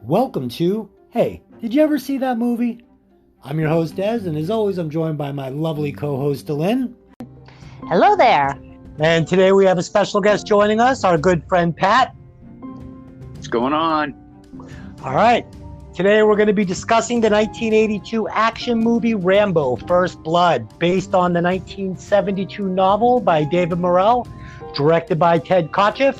Welcome to Hey, did you ever see that movie? I'm your host, Des, and as always, I'm joined by my lovely co-host, Lynn. Hello there. And today we have a special guest joining us, our good friend, Pat. What's going on? All right. Today we're going to be discussing the 1982 action movie Rambo, First Blood, based on the 1972 novel by David Morrell, directed by Ted Kotcheff,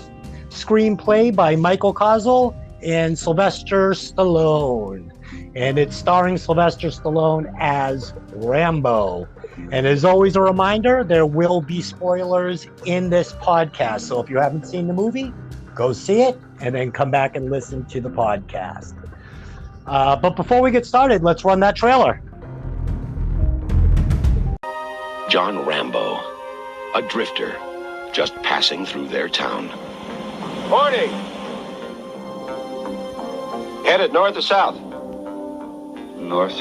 screenplay by Michael Kozel and Sylvester Stallone. And it's starring Sylvester Stallone as Rambo. And as always, a reminder, there will be spoilers in this podcast. So if you haven't seen the movie, go see it and then come back and listen to the podcast. But before we get started, let's run that trailer. John Rambo, a drifter, just passing through their town. Morning! Headed north or south? North.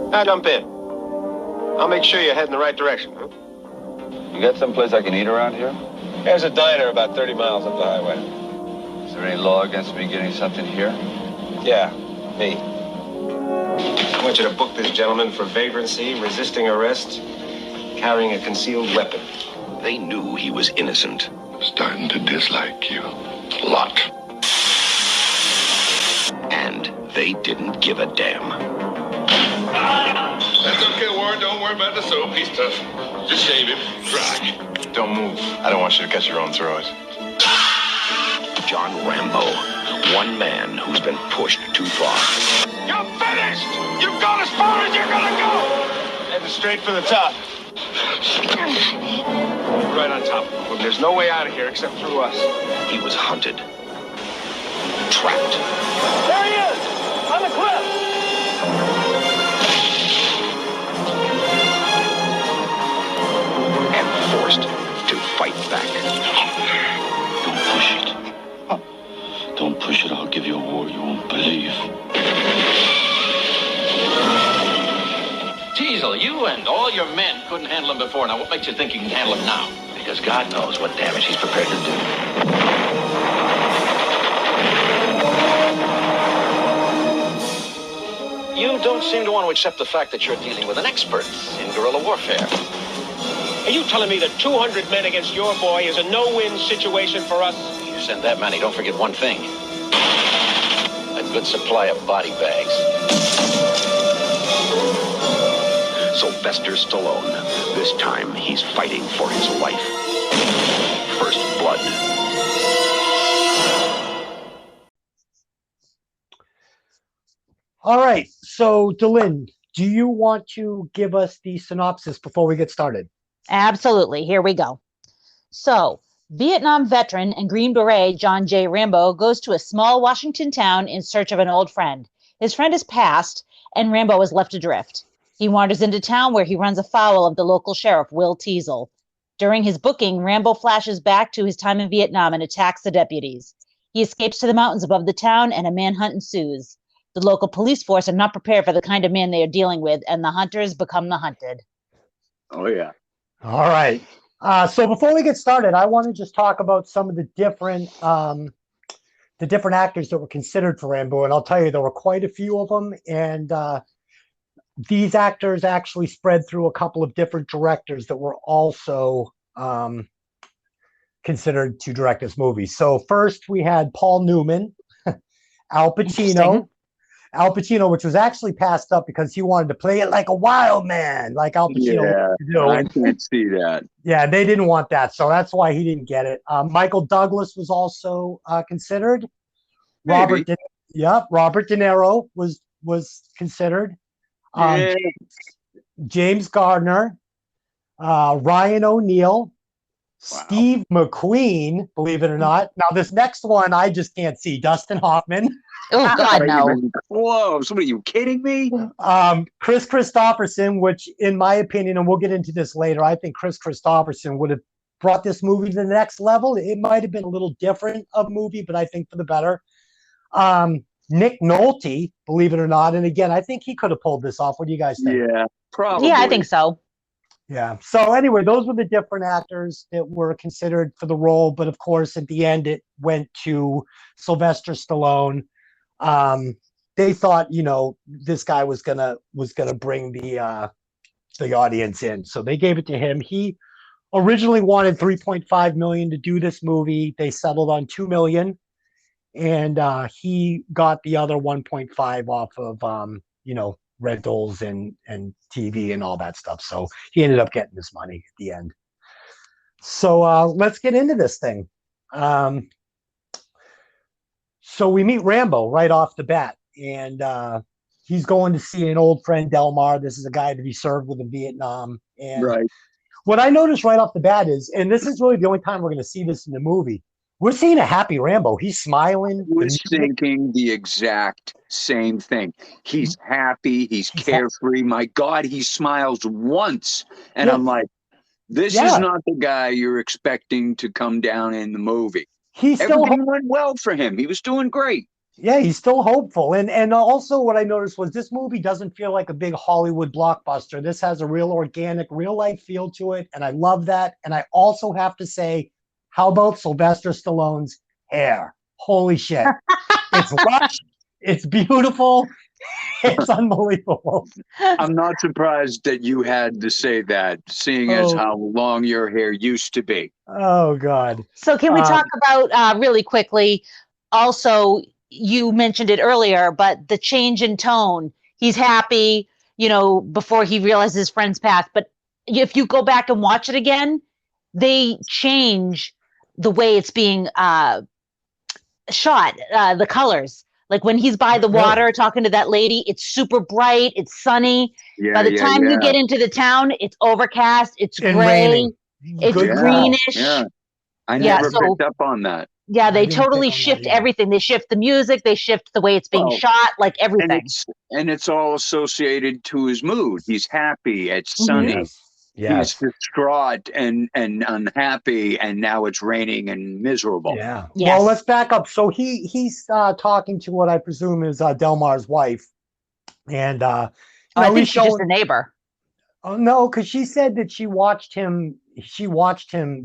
Now jump in. I'll make sure you're heading the right direction. Huh? You got someplace I can eat around here? There's a diner about 30 miles up the highway. Is there any law against me getting something here? Yeah, me. I want you to book this gentleman for vagrancy, resisting arrest, carrying a concealed weapon. They knew he was innocent. Starting to dislike you a lot. And they didn't give a damn. That's okay, Warren. Don't worry about the soap. He's tough. Just shave him. Dry. Don't move. I don't want you to cut your own throat. John Rambo, one man who's been pushed too far. You're finished! You've gone as far as you're gonna go! Heading straight for the top. Right on top. Well, there's no way out of here except through us. He was hunted, trapped, There he is! On the cliff! and forced to fight back. Don't push it. Don't push it. I'll give you a war you won't believe. Teasel, you and all your men couldn't handle him before. Now, what makes you think you can handle him now? Because God knows what damage he's prepared to do. You don't seem to want to accept the fact that you're dealing with an expert in guerrilla warfare. Are you telling me that 200 men against your boy is a no-win situation for us? You send that many, don't forget one thing. A good supply of body bags. Sylvester Stallone. This time, he's fighting for his life. First Blood. All right. So, Delyn, do you want to give us the synopsis before we get started? Absolutely. Here we go. So, Vietnam veteran and Green Beret John J. Rambo goes to a small Washington town in search of an old friend. His friend has passed, and Rambo is left adrift. He wanders into town where he runs afoul of the local sheriff, Will Teasel. During his booking, Rambo flashes back to his time in Vietnam and attacks the deputies. He escapes to the mountains above the town, and a manhunt ensues. The local police force are not prepared for the kind of man they are dealing with, and the hunters become the hunted. Oh, yeah. All right. So before we get started, I want to just talk about some of the different actors that were considered for Rambo, and I'll tell you there were quite a few of them, and these actors actually spread through a couple of different directors that were also considered to direct this movie. So first we had Paul Newman, Al Pacino. Al Pacino, which was actually passed up because he wanted to play it like a wild man, like Al Pacino wanted to do. I can't see that. Yeah, they didn't want that, so that's why he didn't get it. Michael Douglas was also considered. Maybe. Robert De Niro was considered. James Gardner, Ryan O'Neal, Steve McQueen, believe it or not. Now, this next one I just can't see. Dustin Hoffman. Oh, God, no. Close. What are you kidding me? Chris Christopherson, which in my opinion, and we'll get into this later, I think Chris Christopherson would have brought this movie to the next level. It might have been a little different of movie, but I think for the better. Nick Nolte, believe it or not. And again, I think he could have pulled this off. What do you guys think? Yeah, probably. Yeah, I think so. Yeah. So anyway, those were the different actors that were considered for the role. But of course, at the end, it went to Sylvester Stallone. They thought, this guy was gonna bring the audience in, so they gave it to him. He originally wanted 3.5 million to do this movie. They settled on 2 million, and he got the other 1.5 off of rentals and TV and all that stuff. So he ended up getting this money at the end. So let's get into this thing. So we meet Rambo right off the bat, and he's going to see an old friend, Delmar. This is a guy that he served with in Vietnam. And Right. what I noticed right off the bat is, and this is really the only time we're going to see this in the movie, we're seeing a happy Rambo. He's smiling. I was thinking the exact same thing. He's happy. He's carefree. My God, he smiles once. And I'm like, this is not the guy you're expecting to come down in the movie. Everything went well for him. He was doing great. Yeah, he's still hopeful. And also what I noticed was this movie doesn't feel like a big Hollywood blockbuster. This has a real organic, real life feel to it. And I love that. And I also have to say, how about Sylvester Stallone's hair? Holy shit. It's lush. It's beautiful. It's unbelievable. I'm not surprised that you had to say that, seeing as how long your hair used to be. Oh, God. So can we talk about really quickly, also, you mentioned it earlier, but the change in tone. He's happy, before he realizes his friend's path. But if you go back and watch it again, they change the way it's being shot, the colors. Like when he's by the water talking to that lady, it's super bright, it's sunny. Yeah, by the time you get into the town, it's overcast, it's and gray, raining. it's greenish. Yeah. I never picked up on that. Yeah, they totally shift everything. They shift the music, they shift the way it's being shot, like everything. And it's all associated to his mood. He's happy, it's sunny. Yes. He's distraught and unhappy, and now it's raining and miserable. Yeah. Yes. Well, let's back up. So he's talking to what I presume is Delmar's wife, and I think she's just a neighbor. Oh no, because she said that she watched him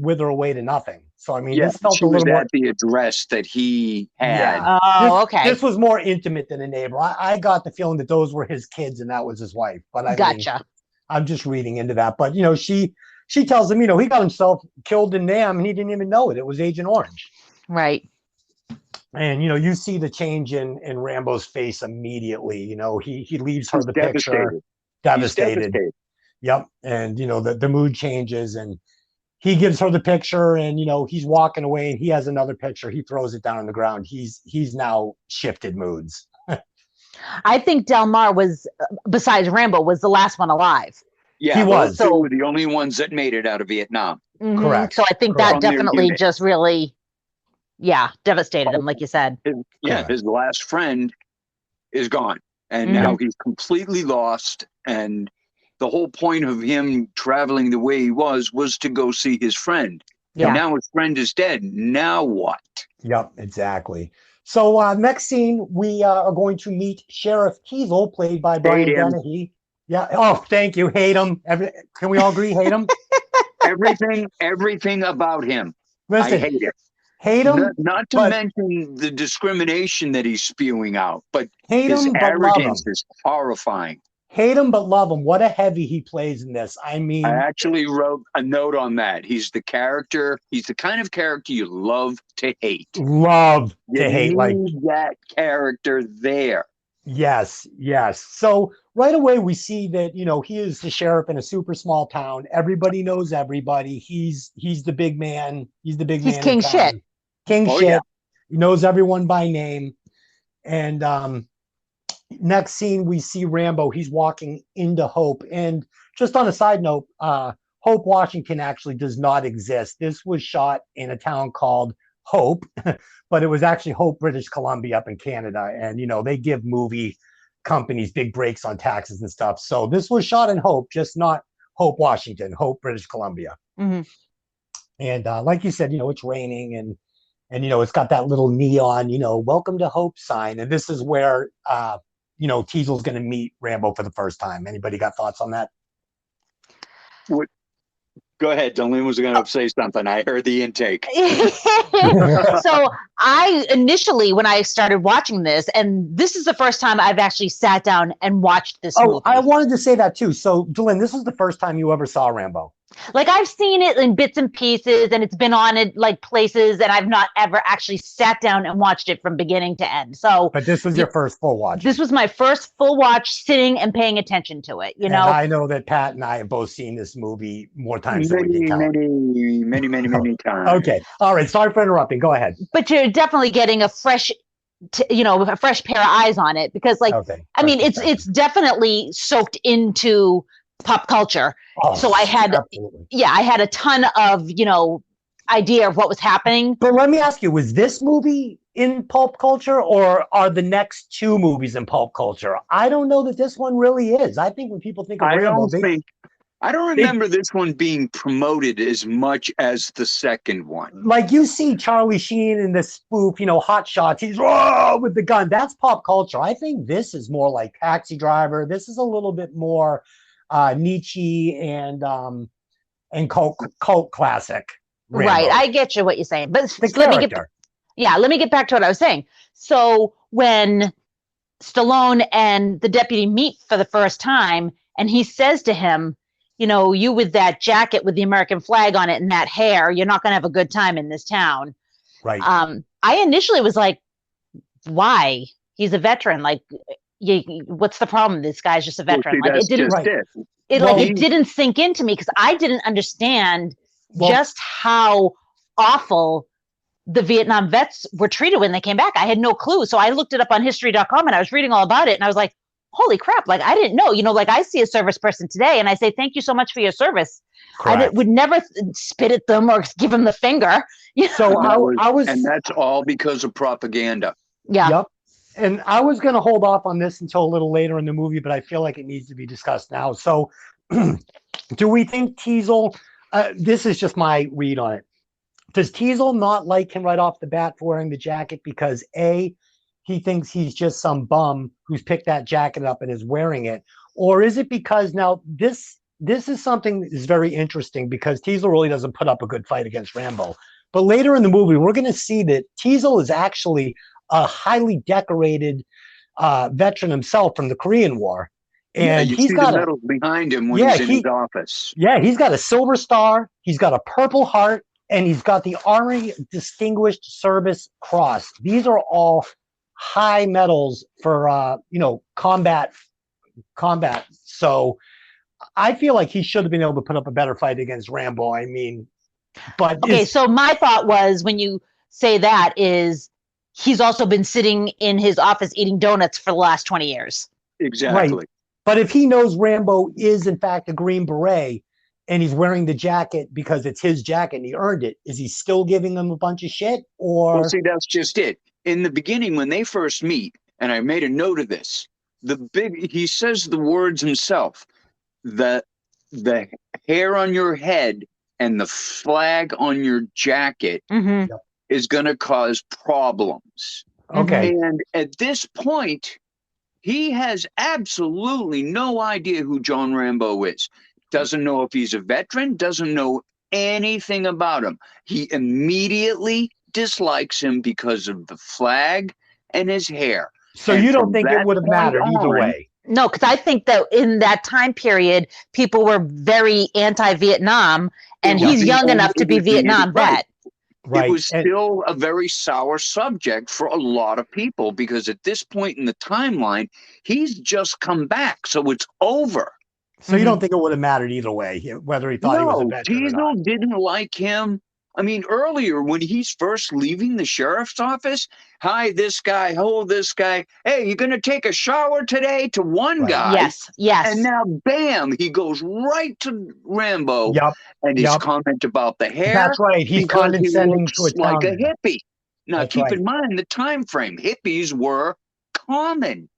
wither away to nothing. So I mean, this felt a little more at the address that he had. Yeah. Oh, okay. This was more intimate than a neighbor. I got the feeling that those were his kids and that was his wife. But I mean, I'm just reading into that. But she tells him, he got himself killed in Nam and he didn't even know it. It was Agent Orange. Right. And you see the change in Rambo's face immediately. He leaves her the picture. Devastated. Yep. And the mood changes and he gives her the picture and he's walking away and he has another picture. He throws it down on the ground. He's now shifted moods. I think Delmar was, besides Rambo, was the last one alive. Yeah, he was. They were the only ones that made it out of Vietnam. Mm-hmm. Correct. So I think that definitely just really, devastated him, like you said. His last friend is gone. And now he's completely lost. And the whole point of him traveling the way he was to go see his friend. Yeah. And now his friend is dead. Now what? Yep, exactly. So next scene, we are going to meet Sheriff Teasel, played by Brian Dennehy. Yeah. Oh, thank you. Hate him. Can we all agree? Hate him. Everything about him. Listen, I hate it. Hate him. Not to mention the discrimination that he's spewing out, but hate his him, arrogance is horrifying. Hate him, but love him. What a heavy he plays in this. I mean, I actually wrote a note on that. He's the character. He's the kind of character you love to hate. Love to hate. Like that character there. Yes. So right away we see that he is the sheriff in a super small town. Everybody knows everybody. He's the big man. He's the big man. He's king shit. King shit. Yeah. He knows everyone by name. And next scene, we see Rambo. He's walking into Hope. And just on a side note, Hope, Washington actually does not exist. This was shot in a town called Hope, but it was actually Hope, British Columbia up in Canada. And, they give movie companies big breaks on taxes and stuff. So this was shot in Hope, just not Hope, Washington, Hope, British Columbia. Mm-hmm. And like you said, it's raining and it's got that little neon, welcome to Hope sign. And this is where, Teasel's going to meet Rambo for the first time. Anybody got thoughts on that? Go ahead. Darlene was going to say something. I heard the intake. So I initially, when I started watching this, and this is the first time I've actually sat down and watched this movie. I wanted to say that too. So, Dylan, this was the first time you ever saw Rambo. Like, I've seen it in bits and pieces, and it's been on it like places, and I've not ever actually sat down and watched it from beginning to end. So, but this was your first full watch. This was my first full watch, sitting and paying attention to it. You know, I know that Pat and I have both seen this movie more times than we can count. Many times. Okay, all right. Sorry for interrupting. Go ahead. But you're definitely getting a fresh, a fresh pair of eyes on it because, like, okay. I mean, it's definitely soaked into pop culture. Oh, so I had, I had a ton of, idea of what was happening. But let me ask you, was this movie in pulp culture, or are the next two movies in pulp culture? I don't know that this one really is. I think when people think of Rambo, I don't remember this one being promoted as much as the second one. Like, you see Charlie Sheen in this spoof, Hot Shots. He's with the gun. That's pop culture. I think this is more like Taxi Driver. This is a little bit more Nietzsche and cult classic. Rambo. Right, I get you what you're saying, but let me get back to what I was saying. So when Stallone and the deputy meet for the first time, and he says to him, you with that jacket with the American flag on it and that hair, you're not going to have a good time in this town. Right. I initially was like, why? He's a veteran. Like, what's the problem? This guy's just a veteran. Well, see, it didn't sink into me because I didn't understand just how awful the Vietnam vets were treated when they came back. I had no clue. So I looked it up on history.com and I was reading all about it. And I was like, holy crap. Like, I didn't know, like, I see a service person today and I say, thank you so much for your service. Correct. I would never spit at them or give them the finger. So I was, and that's all because of propaganda. Yeah. Yep. And I was going to hold off on this until a little later in the movie, but I feel like it needs to be discussed now. So do we think Teasel, this is just my read on it. Does Teasel not like him right off the bat for wearing the jacket because A, he thinks he's just some bum who's picked that jacket up and is wearing it? Or is it because now this is something that is very interesting because Teasel really doesn't put up a good fight against Rambo. But later in the movie, we're going to see that Teasel is actually a highly decorated veteran himself from the Korean War. And he's got the medals behind him when he's in his office. Yeah, he's got a Silver Star, he's got a Purple Heart, and he's got the Army Distinguished Service Cross. These are all high medals for combat. So I feel like he should have been able to put up a better fight against Rambo. I mean, but okay. So my thought was, when you say that, is he's also been sitting in his office eating donuts for the last 20 years. Exactly. Right. But if he knows Rambo is in fact a Green Beret and he's wearing the jacket because it's his jacket and he earned it, is he still giving him a bunch of shit? Or well, see, that's just it. In the beginning, when they first meet, and I made a note of this, he says the words himself, the hair on your head and the flag on your jacket is going to cause problems. Okay. And at this point, he has absolutely no idea who John Rambo is. Doesn't know if he's a veteran, doesn't know anything about him. He immediately dislikes him because of the flag and his hair. So you don't think it would have mattered either way? No, because I think that in that time period, people were very anti-Vietnam, and he's young enough to be Vietnam vet. Right. It was still a very sour subject for a lot of people because at this point in the timeline, he's just come back, so it's over. So you don't think it would have mattered either way, whether he thought he was a veteran or not? Teasel didn't like him. I mean, earlier when he's first leaving the sheriff's office, hi, this guy, hold this guy. Hey, you going to take a shower today to one guy? Yes, yes. And now, bam, he goes right to Rambo. Yep. And his comment about the hair. That's right. He's condescending to a like a town. hippie. Now, keep in mind the time frame. Hippies were common.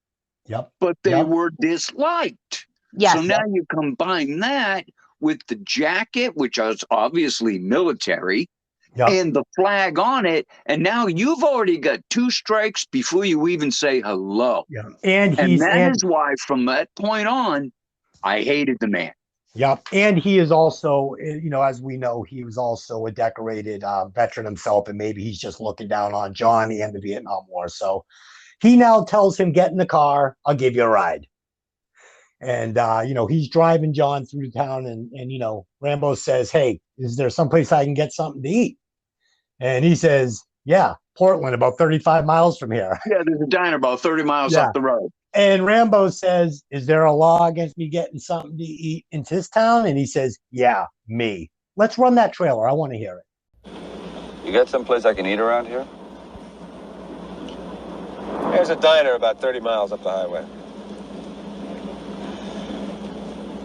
Yep. But they were disliked. Yes. So now you combine that with the jacket, which is obviously military, and the flag on it, and now you've already got 2 strikes before you even say hello. Yeah. And that is why, from that point on, I hated the man. Yep. And he is also, as we know, he was also a decorated veteran himself, and maybe he's just looking down on Johnny and the Vietnam War. So he now tells him, get in the car, I'll give you a ride. And, he's driving John through town, and Rambo says, hey, is there someplace I can get something to eat? And he says, yeah, Portland, about 35 miles from here. Yeah, there's a diner about 30 miles Yeah. up the road. And Rambo says, is there a law against me getting something to eat in this town? And he says, yeah, me. Let's run that trailer. I want to hear it. You got someplace I can eat around here? There's a diner about 30 miles up the highway.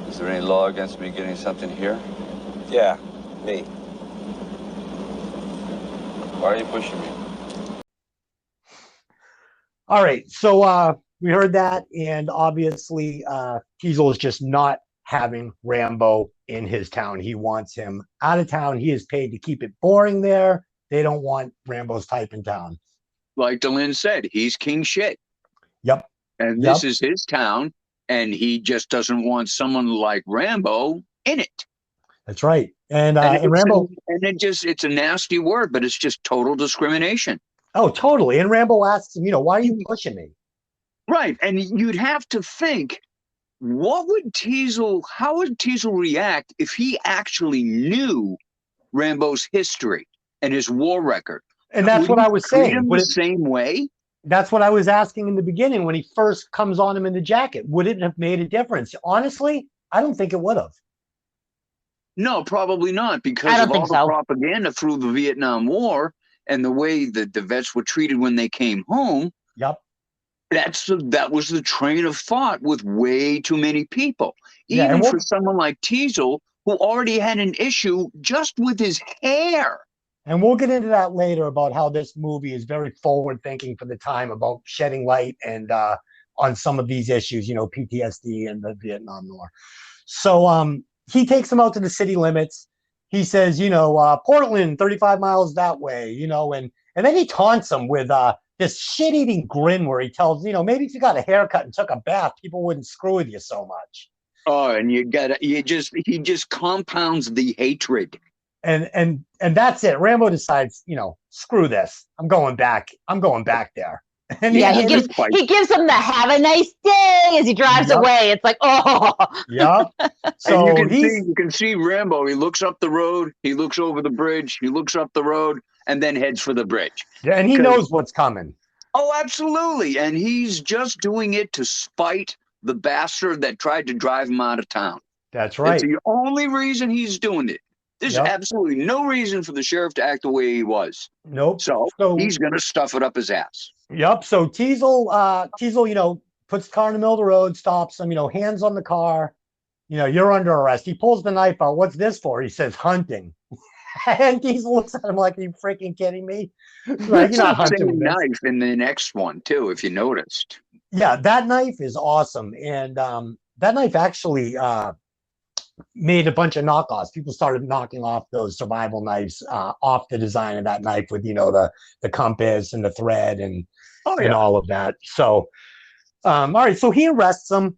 Is there any law against me getting something here? Yeah, me. Why are you pushing me? All right. So we heard that. And obviously, Teasel is just not having Rambo in his town. He wants him out of town. He is paid to keep it boring there. They don't want Rambo's type in town. Like Delin said, he's king shit. Yep. And this is his town, and he just doesn't want someone like Rambo in it. That's right. And Rambo, it's a nasty word, but it's just total discrimination. Oh, totally. And Rambo asks him, why are you pushing me? Right. And you'd have to think, how would Teasel react if he actually knew Rambo's history and his war record? And that's what I was saying. The same way? That's what I was asking in the beginning when he first comes on him in the jacket. Would it have made a difference? Honestly, I don't think it would have. No, probably not, because of all the propaganda through the Vietnam War and the way that the vets were treated when they came home. Yep. That was the train of thought with way too many people. Even for someone like Teasel, who already had an issue just with his hair. And we'll get into that later about how this movie is very forward thinking for the time about shedding light and on some of these issues, PTSD and the Vietnam War. So he takes him out to the city limits. He says, Portland, 35 miles that way, and then he taunts him with this shit-eating grin where he tells, maybe if you got a haircut and took a bath, people wouldn't screw with you so much. Oh, and he just compounds the hatred. And that's it. Rambo decides, screw this. I'm going back there. And he gives him the have a nice day as he drives away. It's like, oh. Yep. So and you can see Rambo. He looks up the road. He looks over the bridge. He looks up the road and then heads for the bridge. Yeah, and he knows what's coming. Oh, absolutely. And he's just doing it to spite the bastard that tried to drive him out of town. That's right. It's the only reason he's doing it. There's absolutely no reason for the sheriff to act the way he was. Nope. So he's going to stuff it up his ass. Yep. So Teasel, puts the car in the middle of the road, stops him, hands on the car. You're under arrest. He pulls the knife out. What's this for? He says, hunting. And Teasel looks at him like, are you freaking kidding me? Like, you're not hunting with this. Knife in the next one, too, if you noticed. Yeah, that knife is awesome. And that knife actually made a bunch of knockoffs. People started knocking off those survival knives off the design of that knife with, the compass and the thread and all of that. So, all right. So he arrests him.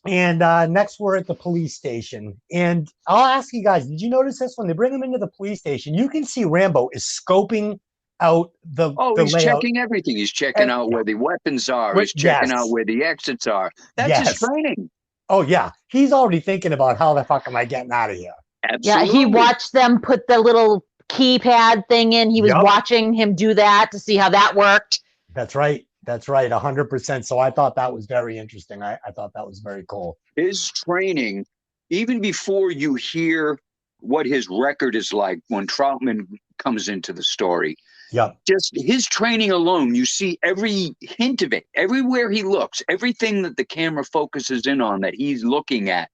And next we're at the police station. And I'll ask you guys, did you notice this? When they bring him into the police station, you can see Rambo is scoping out the he's layout. Checking everything. He's checking out where the weapons are. He's checking out where the exits are. That's his training. Oh, yeah. He's already thinking about how the fuck am I getting out of here? Absolutely. Yeah, he watched them put the little keypad thing in. He was watching him do that to see how that worked. That's right. 100%. So I thought that was very interesting. I thought that was very cool. His training, even before you hear what his record is like when Troutman comes into the story. Yeah. Just his training alone, you see every hint of it, everywhere he looks, everything that the camera focuses in on that he's looking at.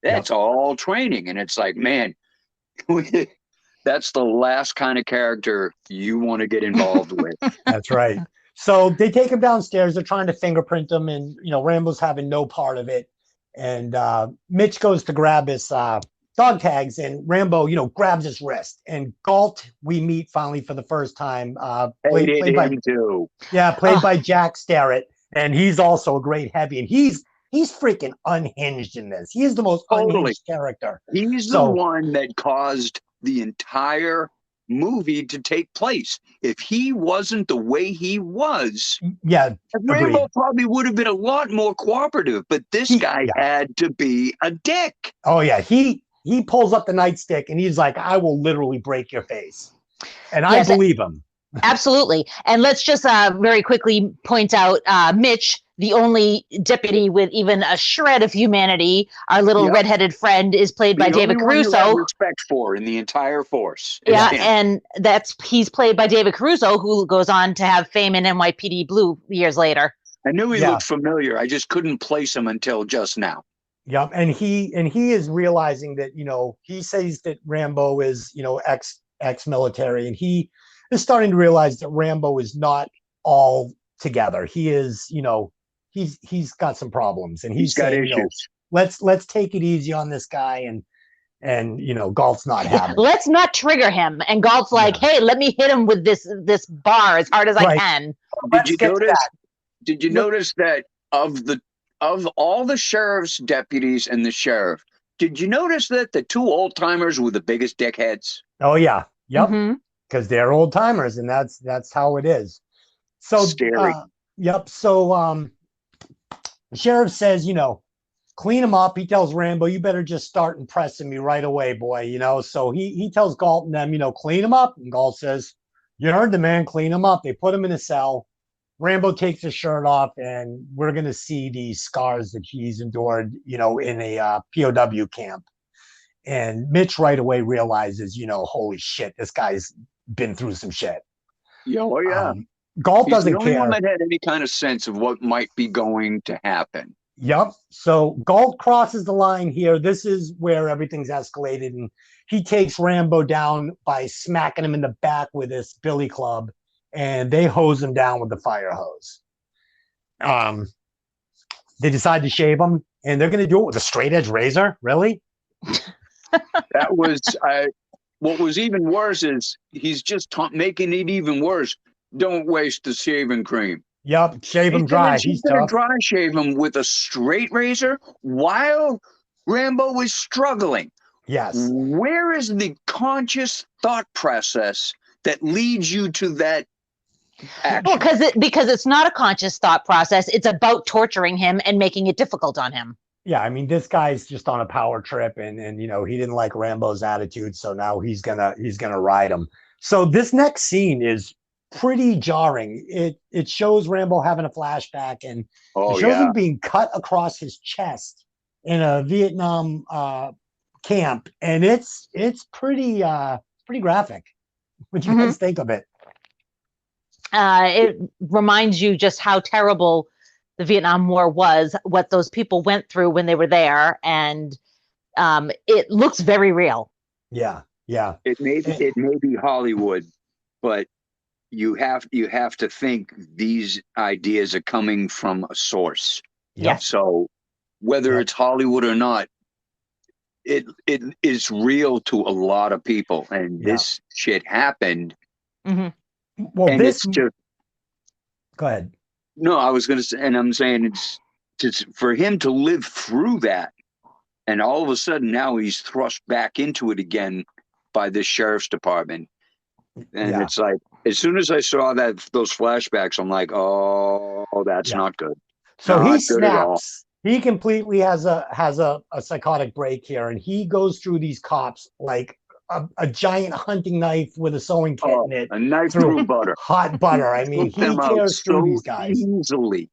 That's all training. And it's like, man, that's the last kind of character you want to get involved with. That's right. So they take him downstairs. They're trying to fingerprint him, and Rambo's having no part of it. And Mitch goes to grab his dog tags, and Rambo, grabs his wrist. And Galt, we meet finally for the first time. Played by Jack Starrett, and he's also a great heavy. And he's he's freaking unhinged in this. He is the most Totally. unhinged character. He's the one that caused the entire movie to take place. If he wasn't the way he was, Rambo probably would have been a lot more cooperative. But this guy had to be a dick. Oh yeah, he pulls up the nightstick and he's like, "I will literally break your face," and I believe him. Absolutely. And let's just very quickly point out Mitch, the only deputy with even a shred of humanity. Our little redheaded friend is played by David Caruso. The only one you have respect for in the entire force. Yeah, and he's played by David Caruso, who goes on to have fame in NYPD Blue years later. I knew he looked familiar. I just couldn't place him until just now. Yep, and he is realizing that, you know, he says that Rambo is, you know, ex-military, and he is starting to realize that Rambo is not all together. He is, you know, he's got some problems, and he's got saying, issues. You know, let's take it easy on this guy, and you know, Galt's not having it. Let's not trigger him. And Galt's like, hey, let me hit him with this bar as hard as I can. Did you notice that of all the sheriff's deputies and the sheriff, did you notice that the two old timers were the biggest dickheads? Oh yeah, yep. Because they're old timers, and that's how it is. So scary. Yep. So the sheriff says, you know, clean him up. He tells Rambo, you better just start impressing me right away, boy. You know, so he tells Galt and them, you know, clean him up. And Galt says, you heard the man, clean him up. They put him in a cell. Rambo takes his shirt off, and we're going to see the scars that he's endured, you know, in a POW camp. And Mitch right away realizes, you know, holy shit, this guy's been through some shit. Oh yeah. Galt doesn't the only care. One that had any kind of sense of what might be going to happen. Yep. So Galt crosses the line here. This is where everything's escalated, and he takes Rambo down by smacking him in the back with this billy club, and they hose him down with the fire hose. They decide to shave him, and they're going to do it with a straight edge razor. Really? That was what was even worse is he's just making it even worse. Don't waste the shaving cream. Yep, shave him dry. He's gonna dry shave him with a straight razor while Rambo is struggling. Yes. Where is the conscious thought process that leads you to that action? Well, because it's not a conscious thought process. It's about torturing him and making it difficult on him. Yeah, I mean, this guy's just on a power trip, and you know, he didn't like Rambo's attitude, so now he's gonna ride him. So this next scene is pretty jarring. It shows Rambo having a flashback, and it shows him being cut across his chest in a Vietnam camp, and it's pretty graphic. What do you guys think of it? It reminds you just how terrible the Vietnam War was, what those people went through when they were there, and it looks very real. Yeah. It may be Hollywood, but you have to think these ideas are coming from a source. Yeah. So whether it's Hollywood or not, it is real to a lot of people, and this shit happened. Well, and it's just. Go ahead. No, I was going to say, and I'm saying it's just for him to live through that, and all of a sudden now he's thrust back into it again by this sheriff's department, and it's like, as soon as I saw those flashbacks, I'm like, oh, that's not good. So he snaps. He completely has a psychotic break here, and he goes through these cops like a giant hunting knife with a sewing kit in it. A knife through butter. Hot butter. I mean, he tears through these guys easily.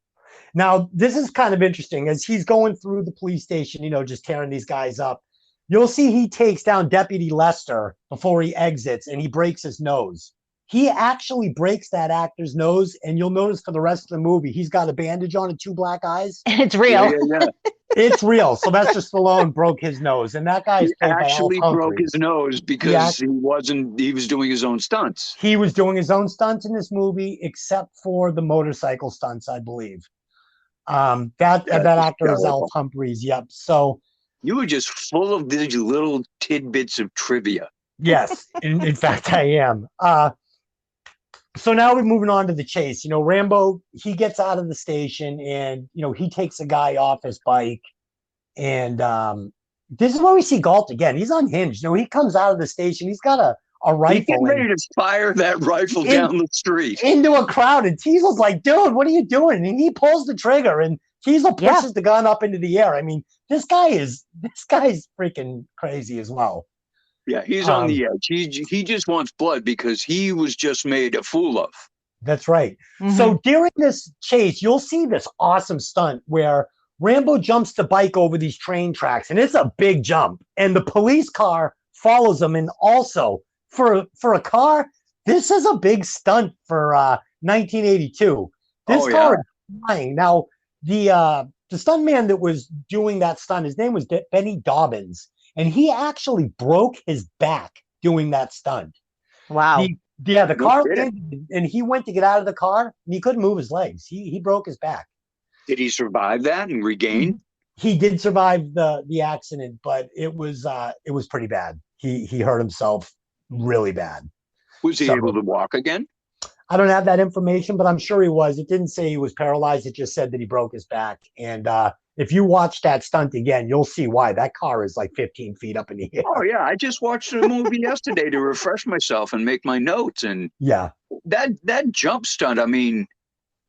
Now, this is kind of interesting. As he's going through the police station, you know, just tearing these guys up, you'll see he takes down Deputy Lester before he exits, and he breaks his nose. He actually breaks that actor's nose, and you'll notice for the rest of the movie, he's got a bandage on and two black eyes. It's real. Yeah. It's real. Sylvester Stallone broke his nose, and that guy actually broke his nose because he was doing his own stunts. He was doing his own stunts in this movie, except for the motorcycle stunts, I believe. That actor is Al Humphreys. Yep. So you were just full of these little tidbits of trivia. Yes, in fact, I am. So now we're moving on to the chase. Rambo, he gets out of the station and, he takes a guy off his bike. And this is where we see Galt again. He's unhinged. He comes out of the station. He's got a He's rifle getting ready to fire that rifle down the street into a crowd. And Teasel's like, dude, what are you doing? And he pulls the trigger and Teasel pushes the gun up into the air. I mean, this guy's freaking crazy as well. Yeah, he's on the edge. He just wants blood because he was just made a fool of. That's right. Mm-hmm. So during this chase, you'll see this awesome stunt where Rambo jumps the bike over these train tracks, and it's a big jump. And the police car follows him. And also, for a car, this is a big stunt for 1982. This car is flying. Now, the stuntman that was doing that stunt, his name was Benny Dobbins. And he actually broke his back doing that stunt. Wow. The car ended, and he went to get out of the car, and he couldn't move his legs. He broke his back. Did he survive that and regain? He did survive the accident, but it was pretty bad. He hurt himself really bad. Was he able to walk again? I don't have that information, but I'm sure he was. It didn't say he was paralyzed. It just said that he broke his back. And if you watch that stunt again, you'll see why. That car is like 15 feet up in the air. Oh, yeah. I just watched the movie yesterday to refresh myself and make my notes. And that jump stunt, I mean,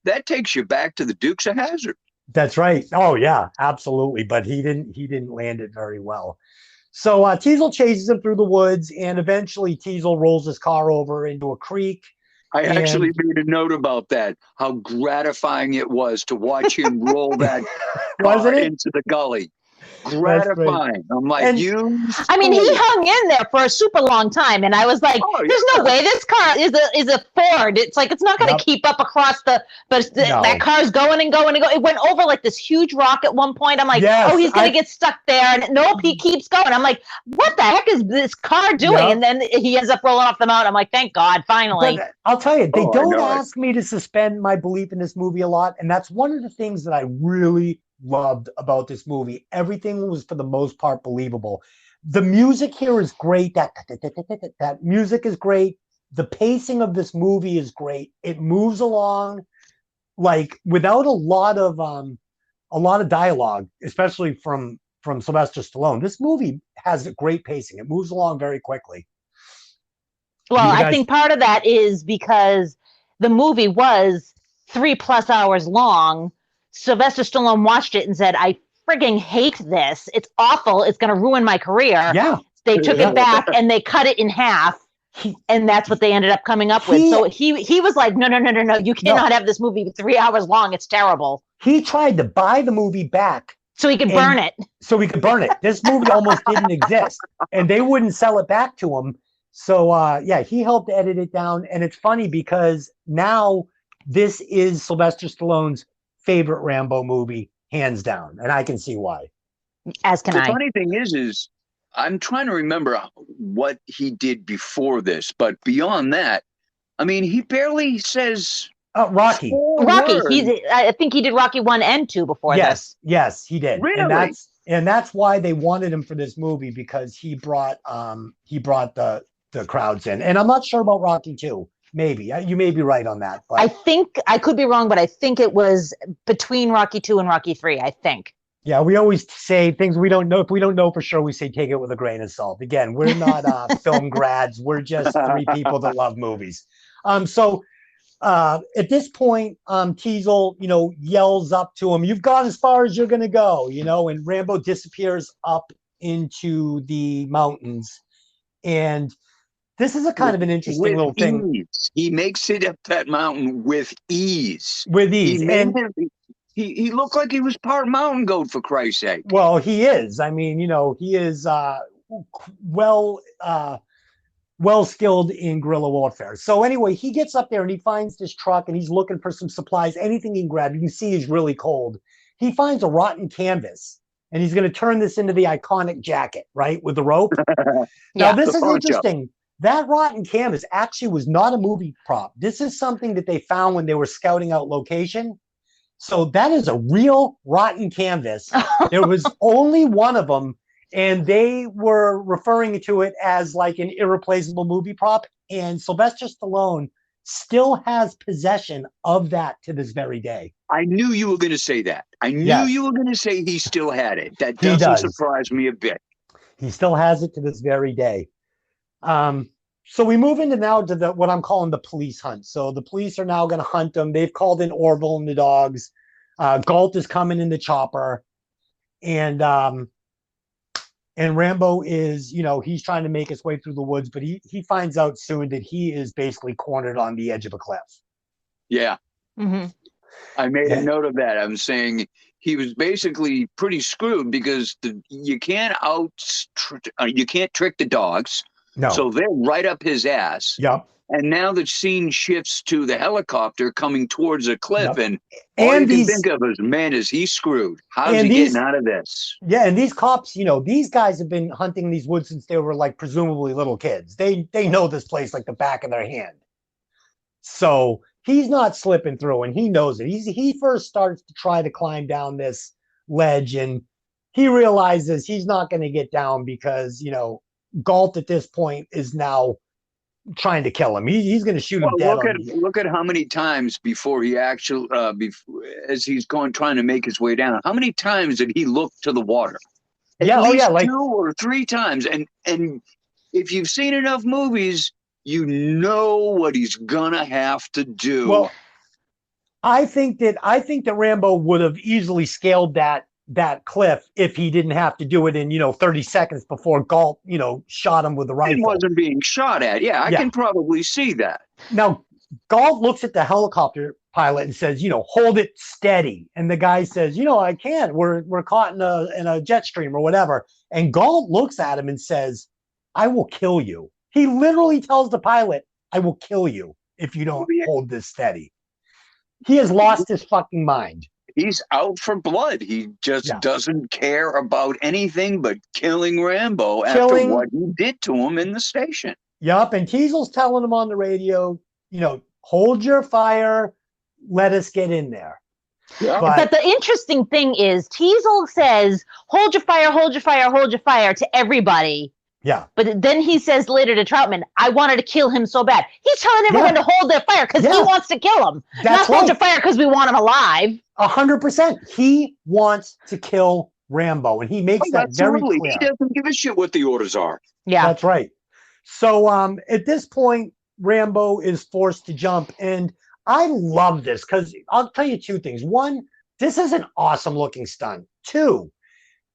that takes you back to the Dukes of Hazzard. That's right. Oh, yeah, absolutely. But he didn't land it very well. So Teasel chases him through the woods, and eventually Teasel rolls his car over into a creek. I actually made a note about that, how gratifying it was to watch him roll that car into the gully. Gratifying. I'm like, he hung in there for a super long time, and I was like, there's no way this car is a Ford. It's like, it's not going to keep up across that car's going and going and going. It went over like this huge rock at one point. I'm like, he's going to get stuck there. And nope, he keeps going. I'm like, what the heck is this car doing? And then he ends up rolling off the mountain. I'm like, thank God, finally. But I'll tell you, they don't ask me to suspend my belief in this movie a lot. And that's one of the things that I really loved about this movie. Everything was, for the most part, believable. The music here is great. That music is great. The pacing of this movie is great. It moves along like without a lot of dialogue, especially from Sylvester Stallone. This movie has a great pacing. It moves along very quickly. Well, I think part of that is because the movie was 3+ hours long. Sylvester Stallone watched it and said, I frigging hate this. It's awful. It's going to ruin my career. Yeah. They took it back and they cut it in half. And that's what they ended up coming up with. So he was like, no. You cannot have this movie 3 hours long. It's terrible. He tried to buy the movie back. So he could burn it. So he could burn it. This movie almost didn't exist. And they wouldn't sell it back to him. So, he helped edit it down. And it's funny because now this is Sylvester Stallone's favorite Rambo movie, hands down, and I can see why. As can I. The funny thing is I'm trying to remember what he did before this, but beyond that, I mean, he barely says Rocky. I think he did Rocky 1 and 2 before this. Yes, he did. Really? And that's why they wanted him for this movie, because he brought the crowds in. And I'm not sure about Rocky 2. Maybe. You may be right on that. But I think I could be wrong, but I think it was between Rocky 2 and Rocky 3, I think. Yeah, we always say things we don't know. If we don't know for sure, we say take it with a grain of salt. Again, we're not film grads. We're just three people that love movies. So at this point, Teasel, yells up to him, "You've gone as far as you're going to go," and Rambo disappears up into the mountains. And this is a kind of an interesting little thing. Ease. He makes it up that mountain with ease. He looked like he was part mountain goat, for Christ's sake. Well, he is. I mean, he is well skilled in guerrilla warfare. So anyway, he gets up there and he finds this truck and he's looking for some supplies. Anything he can grab. You can see he's really cold. He finds a rotten canvas. And he's going to turn this into the iconic jacket, right, with the rope. Now, this is interesting. That rotten canvas actually was not a movie prop. This is something that they found when they were scouting out location. So that is a real rotten canvas. There was only one of them, and they were referring to it as like an irreplaceable movie prop. And Sylvester Stallone still has possession of that to this very day. I knew you were going to say that. I knew you were going to say he still had it. That He doesn't does. surprise me a bit. He still has it to this very day. So we move into now to what I'm calling the police hunt. So the police are now going to hunt him. They've called in Orville and the dogs. Galt is coming in the chopper, and Rambo is, he's trying to make his way through the woods, but he finds out soon that he is basically cornered on the edge of a cliff. Yeah. Mm-hmm. I made a note of that. I'm saying he was basically pretty screwed because you can't trick the dogs. No. So they're right up his ass. Yep. And now the scene shifts to the helicopter coming towards a cliff, and all And you can think of is, man, is he screwed? How's he getting out of this? Yeah, and these cops, these guys have been hunting these woods since they were like presumably little kids. They know this place like the back of their hand. So he's not slipping through, and he knows it. He first starts to try to climb down this ledge, and he realizes he's not going to get down because, Galt at this point is now trying to kill him. He's going to shoot him dead. Look at how many times before he actually, as he's trying to make his way down, how many times did he look to the water? At least like 2 or 3 times. And if you've seen enough movies, you know what he's gonna have to do. Well, I think that Rambo would have easily scaled that cliff if he didn't have to do it in 30 seconds before Galt shot him with the rifle. He wasn't being shot at. I can probably see that. Now Galt looks at the helicopter pilot and says, hold it steady. And the guy says, I can't. We're caught in a jet stream or whatever. And Galt looks at him and says, I will kill you. He literally tells the pilot, I will kill you if you don't hold this steady. He has lost his fucking mind. He's out for blood. He just doesn't care about anything but killing Rambo after what he did to him in the station. Yup, and Teasel's telling him on the radio, hold your fire, let us get in there. Yeah. But the interesting thing is Teasel says, hold your fire, hold your fire, hold your fire to everybody. Yeah. But then he says later to Troutman, I wanted to kill him so bad. He's telling everyone to hold their fire because he wants to kill him. Not hold your fire because we want him alive. 100%. He wants to kill Rambo, and he makes that very clear. He doesn't give a shit what the orders are. Yeah. That's right. So at this point, Rambo is forced to jump, and I love this because I'll tell you 2 things. 1, this is an awesome looking stunt. 2,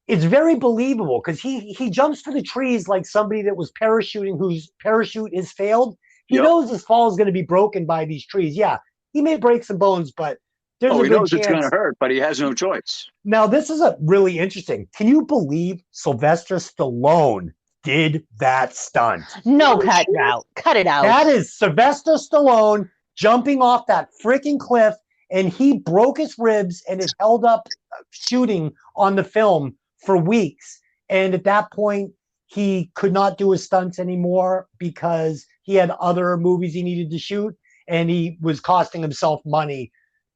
it's very believable because he jumps for the trees like somebody that was parachuting whose parachute is failed. He knows his fall is going to be broken by these trees. Yeah, he may break some bones, but there's a good chance. He knows it's going to hurt, but he has no choice. Now, this is a really interesting. Can you believe Sylvester Stallone did that stunt? No, cut it out. Cut it out. That is Sylvester Stallone jumping off that freaking cliff, and he broke his ribs and is held up shooting on the film for weeks. And at that point, he could not do his stunts anymore because he had other movies he needed to shoot, and he was costing himself money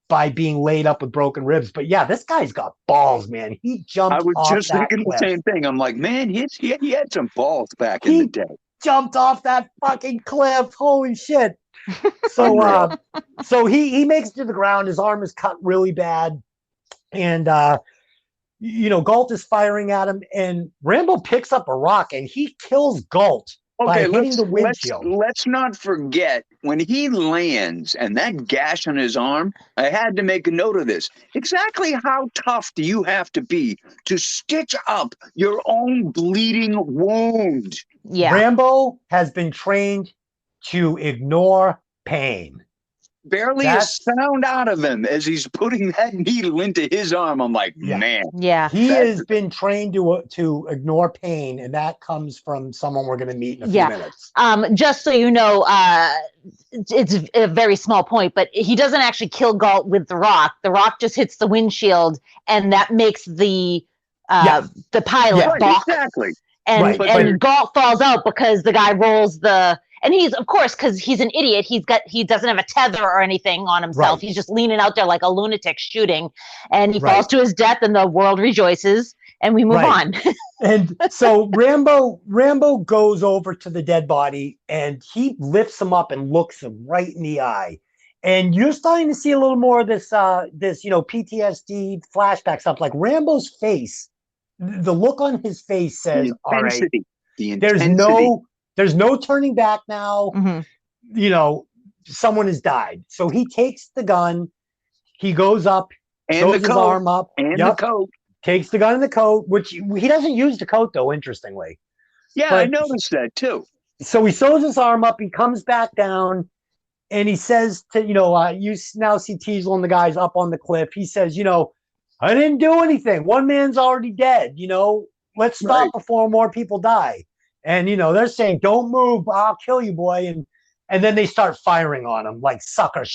by being laid up with broken ribs. But yeah, this guy's got balls, man. He jumped off that cliff. I was just thinking the same thing. I'm like, man, he had some balls back in the day. Jumped off that fucking cliff. Holy shit. So so he makes it to the ground. His arm is cut really bad. And Galt is firing at him, and Rambo picks up a rock and he kills Galt by hitting the windshield. Let's not forget when he lands and that gash on his arm. I had to make a note of this. Exactly how tough do you have to be to stitch up your own bleeding wound? Yeah. Rambo has been trained to ignore pain. Barely a sound out of him as he's putting that needle into his arm. I'm like, man. Yeah. He has been trained to ignore pain, and that comes from someone we're going to meet in a few minutes. Just so you know, it's a very small point, but he doesn't actually kill Galt with the rock. The rock just hits the windshield, and that makes the pilot balk. Exactly. And Galt falls out because the guy rolls and he's, of course, because he's an idiot, he doesn't have a tether or anything on himself. He's just leaning out there like a lunatic shooting, and he falls to his death, and the world rejoices. and we move on. And so Rambo goes over to the dead body and he lifts him up and looks him right in the eye. And you're starting to see a little more of this PTSD flashback stuff. Like Rambo's face, the look on his face says, "All right, there's no turning back now. Mm-hmm. Someone has died." So he takes the gun, he goes up, throws his arm up, the coat. Takes the gun and the coat, which he doesn't use the coat, though, interestingly. Yeah, but I noticed that, too. So he throws his arm up, he comes back down, and he says to, you now see Teasel and the guys up on the cliff. He says, "I didn't do anything. One man's already dead. Let's stop before more people die." And, they're saying, "Don't move. I'll kill you, boy." And then they start firing on him like sucker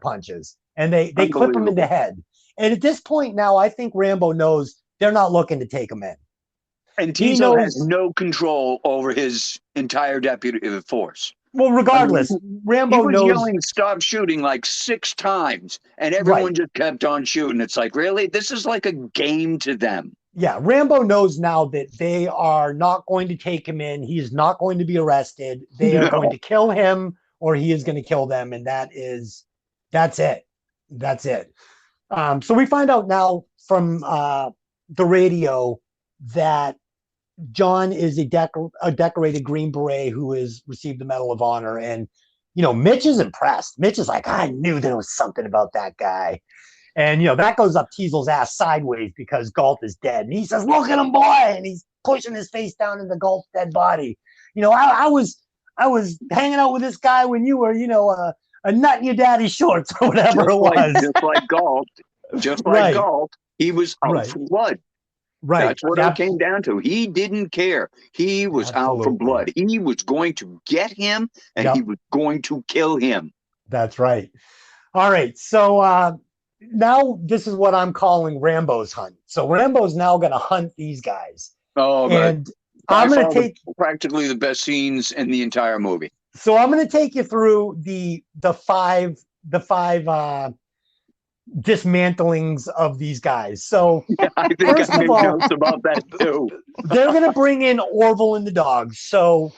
punches. And they clip him in the head. And at this point now, I think Rambo knows they're not looking to take him in. And Teasel has no control over his entire deputy force. Well, regardless, Rambo knows. He was yelling, "Stop shooting," like 6 times, and everyone just kept on shooting. It's like, really? This is like a game to them. Yeah, Rambo knows now that they are not going to take him in. He is not going to be arrested. They are going to kill him, or he is going to kill them, and that's it. That's it. So we find out now from the radio that John is a decorated Green Beret who has received the Medal of Honor. And, Mitch is impressed. Mitch is like, "I knew there was something about that guy." And, that goes up Teasel's ass sideways because Galt is dead. And he says, "Look at him, boy." And he's pushing his face down into Galt's dead body. I was hanging out with this guy when you were, a nut in your daddy's shorts or whatever it was. Just like Galt. Just like Galt. He was out for blood. Right. That's what it came down to. He didn't care. He was out for blood. He was going to get him, and he was going to kill him. That's right. All right. So now this is what I'm calling Rambo's hunt. So Rambo's now going to hunt these guys. Oh, and I'm going to take practically the best scenes in the entire movie. So I'm going to take you through the five dismantlings of these guys. So I think I made notes about that too. They're going to bring in Orville and the dogs. So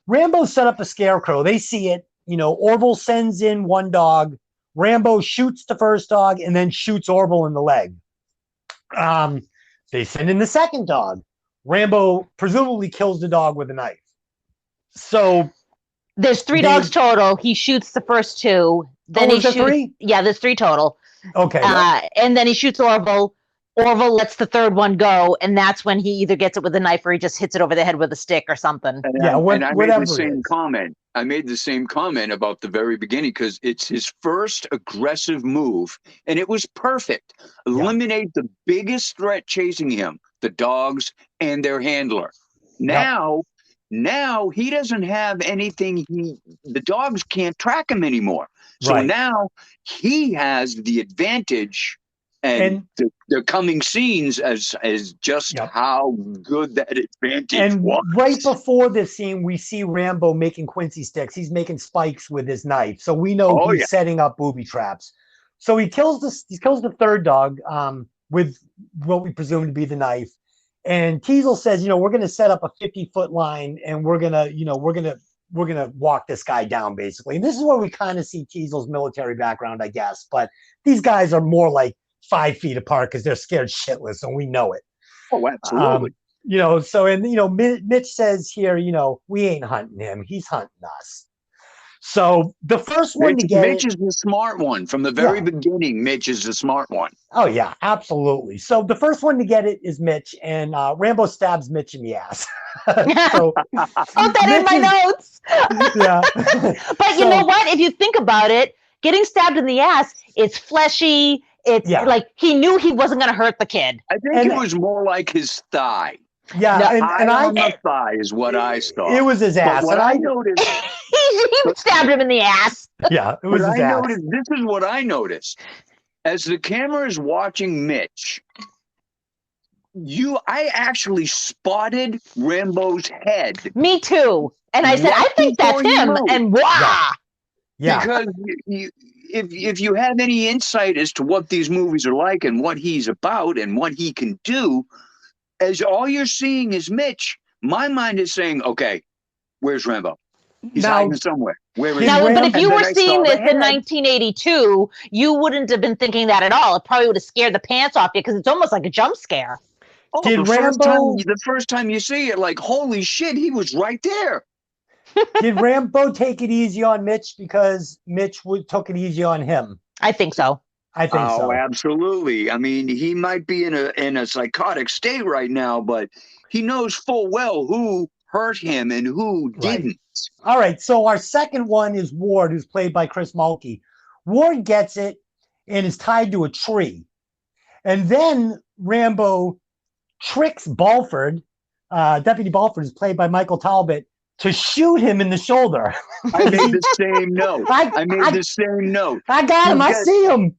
Rambo set up a scarecrow. They see it. Orville sends in one dog. Rambo shoots the first dog and then shoots Orville in the leg. They send in the second dog. Rambo presumably kills the dog with a knife. So there's 3 dogs total. He shoots the first 2. Then he shoots 3? Yeah, there's 3 total. Okay. And then he shoots Orville. Orville lets the third one go, and that's when he either gets it with a knife or he just hits it over the head with a stick or something. And I made the same comment. I made the same comment about the very beginning because it's his first aggressive move, and it was perfect. Eliminate the biggest threat chasing him, the dogs and their handler. Now he doesn't have anything. The dogs can't track him anymore. So now he has the advantage, and the coming scenes as just how good that advantage was. Right before this scene, we see Rambo making Quincy sticks. He's making spikes with his knife, so we know he's setting up booby traps. So he kills the third dog with what we presume to be the knife. And Teasel says, we're going to set up a 50-foot line, and we're going to walk this guy down, basically. And this is where we kind of see Teasel's military background, I guess. But these guys are more like 5 feet apart because they're scared shitless, and we know it. Oh, absolutely. Mitch says here, we ain't hunting him. He's hunting us. So the first one to get Mitch is the smart one. From the very beginning, Mitch is the smart one. Oh, yeah, absolutely. So the first one to get it is Mitch, and Rambo stabs Mitch in the ass. So, put that in my notes. But you know what? If you think about it, getting stabbed in the ass, it's fleshy. It's like he knew he wasn't going to hurt the kid. I think it was more like his thigh. Yeah, and on the thigh is what I saw. It was his ass. But what I noticed, he stabbed him in the ass. Yeah, it was his ass. This is what I noticed. As the camera is watching Mitch, I actually spotted Rambo's head. Me too. And I said, I think that's him. And wow. Yeah. Because if you have any insight as to what these movies are like and what he's about and what he can do, as all you're seeing is Mitch, my mind is saying, okay, where's Rambo? He's hiding somewhere. Where is now, he? but if you And were then I seeing saw the this in head. 1982, you wouldn't have been thinking that at all. It probably would have scared the pants off you because it's almost like a jump scare. Oh, Did the first time you see it, like, holy shit, he was right there. Did Rambo take it easy on Mitch because Mitch took it easy on him? I think so. I think so. Oh, absolutely. I mean, he might be in a psychotic state right now, but he knows full well who hurt him and who didn't. All right. So our second one is Ward, who's played by Chris Mulkey. Ward gets it and is tied to a tree. And then Rambo tricks Balford, Deputy Balford is played by Michael Talbot, to shoot him in the shoulder. I made the same note. I made the same note. I got him. I see him.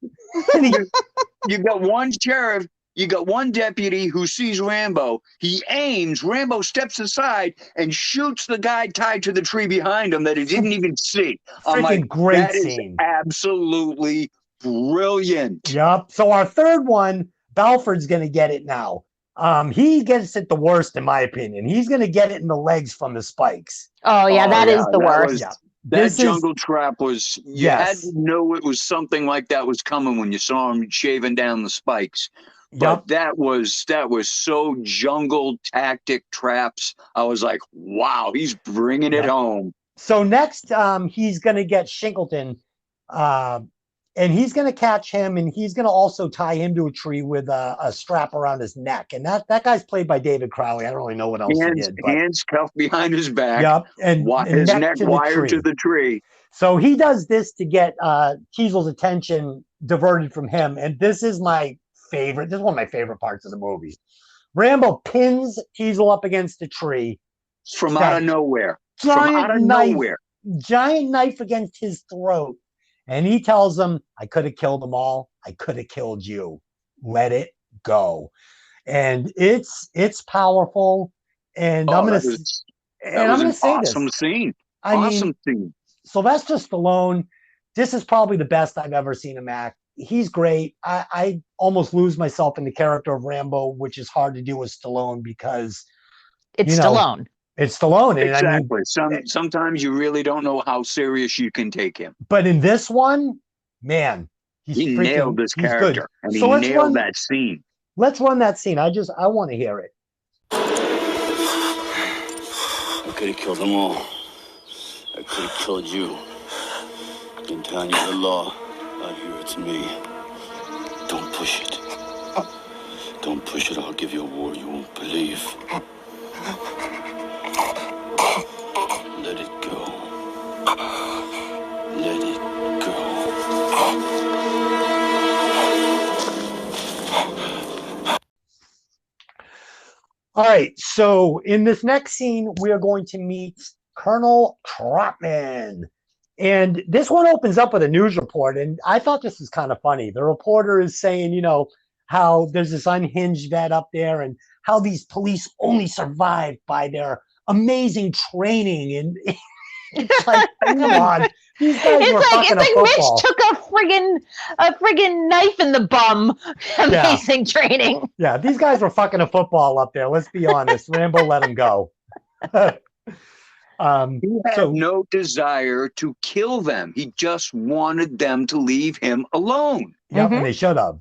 You got one sheriff. You got one deputy who sees Rambo. He aims. Rambo steps aside and shoots the guy tied to the tree behind him that he didn't even see. I'm like, great that scene. Is absolutely brilliant. Yep. So our third one, Balford's going to get it now. He gets it the worst, in my opinion. He's going to get it in the legs from the spikes. Oh, yeah, that is the worst. That jungle trap was, you had to know it was something like that was coming when you saw him shaving down the spikes. But that was so jungle tactic traps. I was like, wow, he's bringing it home. So next, he's going to get Shinkleton, and he's going to catch him, and he's going to also tie him to a tree with a strap around his neck. And that guy's played by David Crowley. I don't really know what else he did. Hands cuffed behind his back. Yep, and his neck wired to the tree. So he does this to get Kiesel's attention diverted from him. And this is my favorite. This is one of my favorite parts of the movie. Rambo pins Kiesel up against a tree. From out of nowhere. Giant knife against his throat. And he tells him, I could have killed them all. I could have killed you. Let it go. And it's powerful. And I'm going to say this. Awesome scene. Awesome scene. Sylvester Stallone, this is probably the best I've ever seen him act. He's great. I almost lose myself in the character of Rambo, which is hard to do with Stallone because it's Stallone. It's Stallone. Exactly. Sometimes you really don't know how serious you can take him. But in this one, man, he nailed this character. And he nailed that scene. Let's run that scene. I want to hear it. I could have killed them all. I could have killed you. In town, you're the law. Out here, it's me. Don't push it. Don't push it. I'll give you a war you won't believe. Let it go. Let it go. All right. So in this next scene, we are going to meet Colonel Trotman. And this one opens up with a news report. And I thought this was kind of funny. The reporter is saying, how there's this unhinged vet up there and how these police only survive by their amazing training. And it's like, come on. These guys were fucking a football. Mitch took a friggin' knife in the bum. Amazing training. Yeah, these guys were fucking a football up there. Let's be honest. Rambo let him go. He had no desire to kill them. He just wanted them to leave him alone. Yep, and they should have.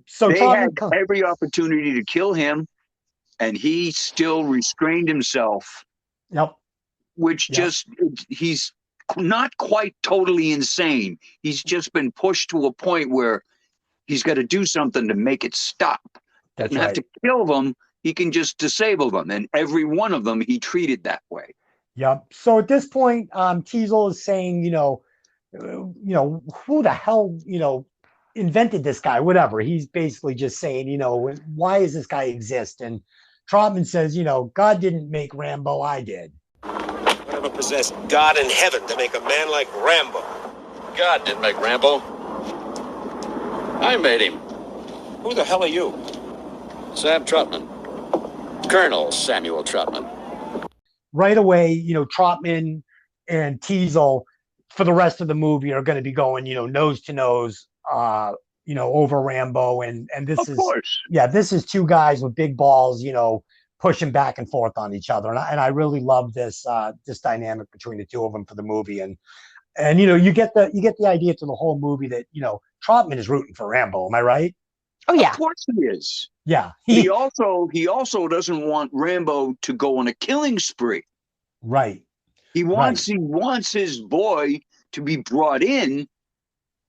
So they had every opportunity to kill him, and he still restrained himself. Yep. Which he's not quite totally insane. He's just been pushed to a point where he's got to do something to make it stop. Doesn't have to kill them. He can just disable them. And every one of them he treated that way. Yep. So at this point, Kiesel is saying, who the hell, invented this guy, whatever. He's basically just saying, why does this guy exist? And Trotman says, God didn't make Rambo, I did. Whatever possessed God in heaven to make a man like Rambo? God didn't make Rambo. I made him. Who the hell are you? Sam Trotman. Colonel Samuel Trotman. Right away, Trotman and Kiesel for the rest of the movie are going to be going, nose to nose over Rambo, and this Of course. this is two guys with big balls, pushing back and forth on each other, and I really love this dynamic between the two of them for the movie, and you get the idea through the whole movie that Trotman is rooting for Rambo. Am I right? Oh yeah, Of course he is. Yeah. He also doesn't want Rambo to go on a killing spree. Right. He wants his boy to be brought in,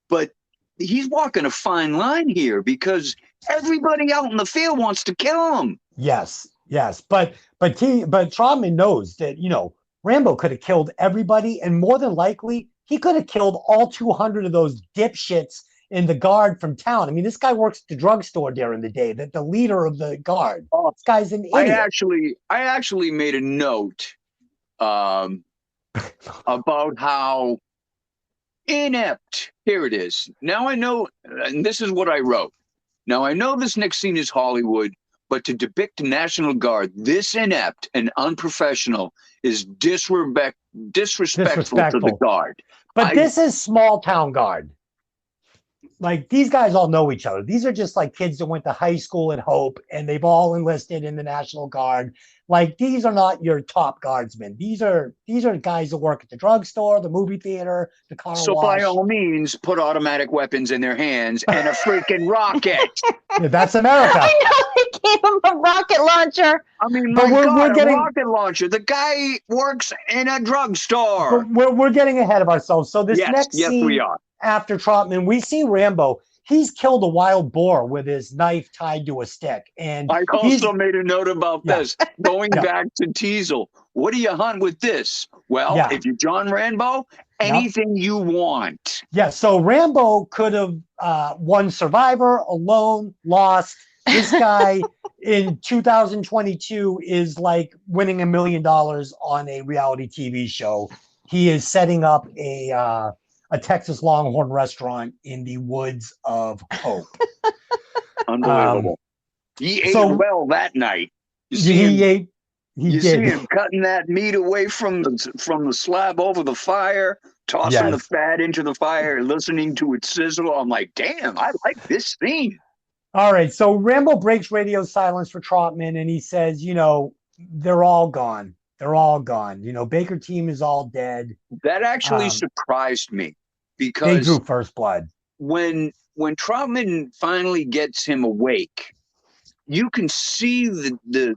but he's walking a fine line here because everybody out in the field wants to kill him. Yes. But Trotman knows that, Rambo could have killed everybody, and more than likely he could have killed all 200 of those dipshits in the guard from town. I mean, this guy works at the drugstore during the day, the leader of the guard. This guy's an idiot. I actually made a note about how inept. Here it is. Now I know, and this is what I wrote. Now I know this next scene is Hollywood, but to depict the National Guard this inept and unprofessional is disrespectful to the Guard. But this is small town Guard. Like, these guys all know each other. These are just like kids that went to high school at Hope, and they've all enlisted in the National Guard. Like, these are not your top guardsmen. These are guys that work at the drugstore, the movie theater, the car wash. So by all means, put automatic weapons in their hands and a freaking rocket. Yeah, that's America. I know, they gave him a rocket launcher. I mean, we're getting a rocket launcher. The guy works in a drugstore. We're getting ahead of ourselves. So this next scene, we are. After Trotman, we see Rambo. He's killed a wild boar with his knife tied to a stick. And I also made a note about this. Going back to Teasel, what do you hunt with this? Well, if you're John Rambo, anything you want. Yeah, so Rambo could have won Survivor, Alone, Lost. This guy in 2022 is like winning $1 million on a reality TV show. He is setting up a Texas Longhorn restaurant in the woods of Hope. Unbelievable. He ate well that night. You see him cutting that meat away from the slab over the fire, tossing the fat into the fire, listening to it sizzle. I'm like, damn, I like this scene. All right, so Rambo breaks radio silence for Trotman, and he says, they're all gone. They're all gone. Baker team is all dead. That actually surprised me. Because they drew first blood. When Trotman finally gets him awake, you can see the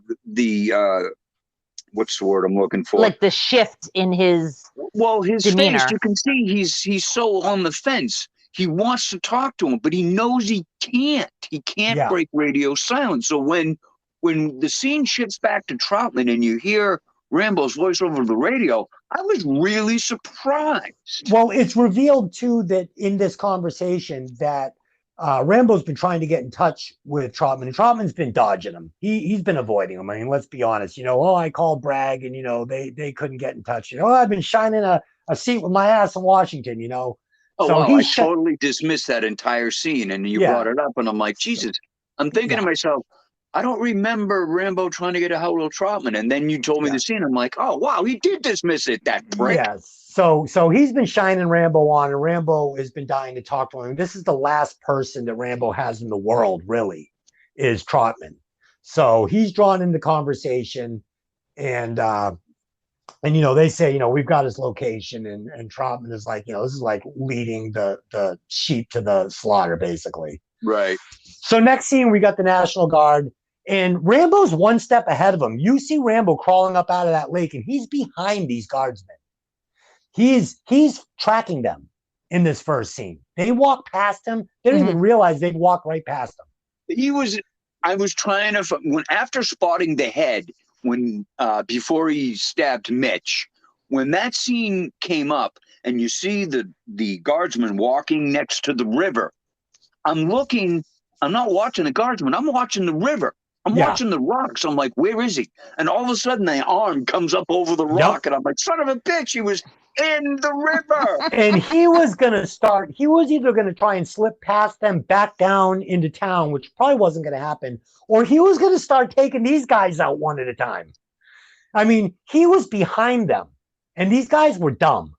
what's the word I'm looking for? Like the shift in his demeanor. Face. You can see he's so on the fence. He wants to talk to him, but he knows he can't. He can't break radio silence. So when the scene shifts back to Trotman and you hear Rambo's voice over the radio, I was really surprised. Well, it's revealed too that in this conversation that Rambo's been trying to get in touch with Trotman, and Trotman's been dodging him. He's been avoiding him. I mean, let's be honest. I called Bragg, and they couldn't get in touch. I've been shining a seat with my ass in Washington. Oh, so I totally dismissed that entire scene, and you brought it up, and I'm like, Jesus. I'm thinking to myself, I don't remember Rambo trying to get a hold of Trotman, and then you told me the scene. I'm like, oh wow, he did dismiss it. That prick. Yes. So he's been shining Rambo on, and Rambo has been dying to talk to him. This is the last person that Rambo has in the world, really, is Trotman. So he's drawn into conversation, and they say, we've got his location, and Trotman is like, this is like leading the sheep to the slaughter, basically. Right. So next scene, we got the National Guard, and Rambo's one step ahead of him. You see Rambo crawling up out of that lake, and he's behind these guardsmen. He's tracking them in this first scene. They walk past him. They don't even realize they'd walk right past him. I was trying to, after spotting the head, before he stabbed Mitch, when that scene came up and you see the guardsman walking next to the river, I'm not watching the guardsman, I'm watching the river. I'm watching the rocks. I'm like, where is he? And all of a sudden, the arm comes up over the rock, and I'm like, son of a bitch, he was in the river. And he was either going to try and slip past them back down into town, which probably wasn't going to happen, or he was going to start taking these guys out one at a time. I mean, he was behind them, and these guys were dumb.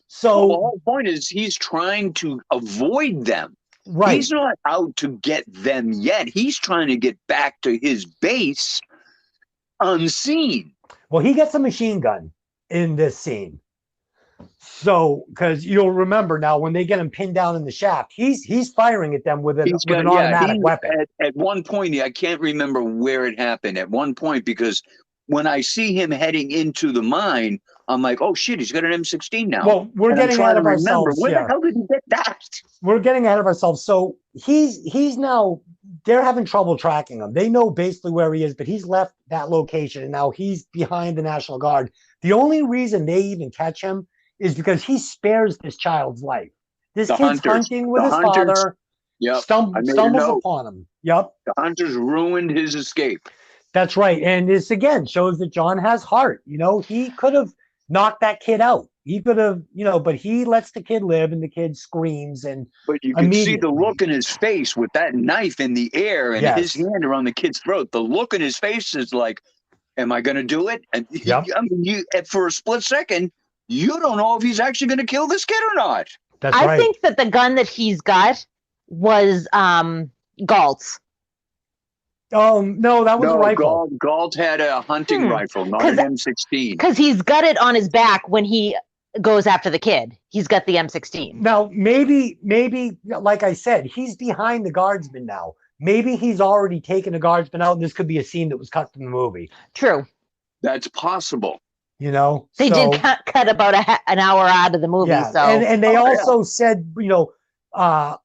So the whole point is he's trying to avoid them. Right. He's not out to get them yet. He's trying to get back to his base unseen. Well, he gets a machine gun in this scene. So, because you'll remember now when they get him pinned down in the shaft, he's firing at them with an automatic weapon. At one point, I can't remember where it happened. At one point, because when I see him heading into the mine, I'm like, oh shit, he's got an M16 now. Well, we're getting ahead of ourselves. Where the hell did he get that? We're getting ahead of ourselves. So he's now, they're having trouble tracking him. They know basically where he is, but he's left that location and now he's behind the National Guard. The only reason they even catch him is because he spares this child's life. This kid's hunting with his father, stumbles upon him. Yep. The hunters ruined his escape. That's right. And this again shows that John has heart. You know, he could have knocked that kid out. He could have, you know, but he lets the kid live and the kid screams. But you can see the look in his face with that knife in the air and his hand around the kid's throat. The look in his face is like, am I going to do it? And I mean, for a split second, you don't know if he's actually going to kill this kid or not. That's right. I think that the gun that he's got was Galt's. Oh, no, that was a rifle. Galt had a hunting rifle, not an M16. Because he's got it on his back when he goes after the kid. He's got the M16. Now, maybe, like I said, he's behind the guardsman now. Maybe he's already taken the guardsman out, and this could be a scene that was cut from the movie. True. That's possible. You know? They did cut about an hour out of the movie. Yeah. So. And they also said, you know,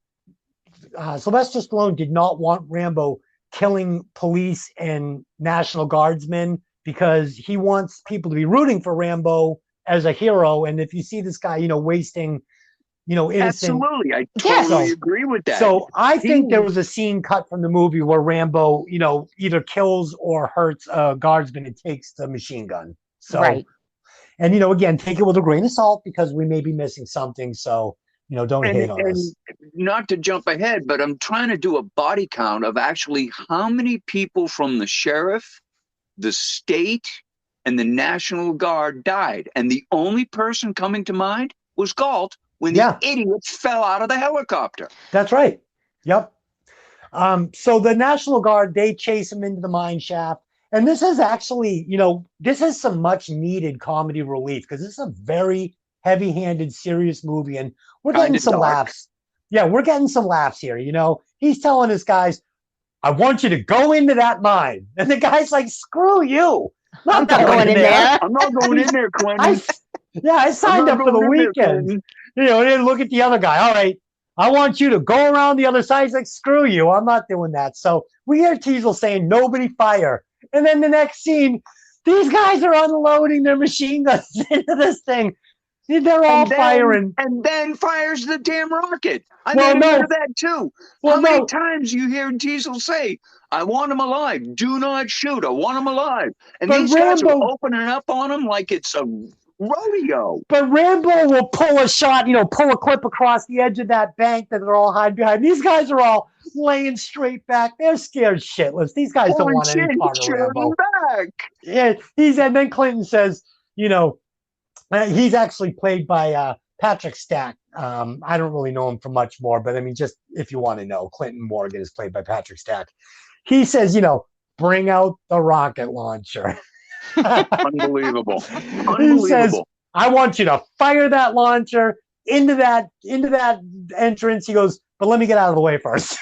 Sylvester Stallone did not want Rambo killing police and National Guardsmen because he wants people to be rooting for Rambo as a hero. And if you see this guy, you know, wasting, you know, innocent. Absolutely. I totally agree with that. So I think there was a scene cut from the movie where Rambo, you know, either kills or hurts a guardsman and takes the machine gun. So, and, you know, again, take it with a grain of salt because we may be missing something. So, you know, don't hate on us. Not to jump ahead, but I'm trying to do a body count of actually how many people from the sheriff, the state, and the National Guard died. And the only person coming to mind was Galt when the idiot fell out of the helicopter. That's right. Yep. So the National Guard, they chase him into the mine shaft. And this is actually, you know, this is some much needed comedy relief because this is a very heavy-handed, serious movie. And we're getting some laughs. Yeah, we're getting some laughs here. You know, he's telling his guys, I want you to go into that mine. And the guy's like, screw you. I'm not going in there. I'm not going in there, Quentin. I signed up for the weekend. You know, and then look at the other guy. All right, I want you to go around the other side. He's like, screw you. I'm not doing that. So we hear Teasel saying, nobody fire. And then the next scene, these guys are unloading their machine guns into this thing. They're all firing. And then fires the damn rocket. I hear that too. How many times you hear Teasel say, I want him alive. Do not shoot. I want him alive. And these guys are opening up on him like it's a rodeo. But Rambo will pull a shot, you know, pull a clip across the edge of that bank that they're all hiding behind. These guys are all laying straight back. They're scared shitless. These guys don't want any part of Rambo. Back. Yeah, and then Clinton says, you know, he's actually played by Patrick Stack. I don't really know him for much more, but I mean, just if you want to know, Clinton Morgan is played by Patrick Stack. He says, you know, bring out the rocket launcher. Unbelievable. He says, I want you to fire that launcher into that entrance. He goes, but let me get out of the way first.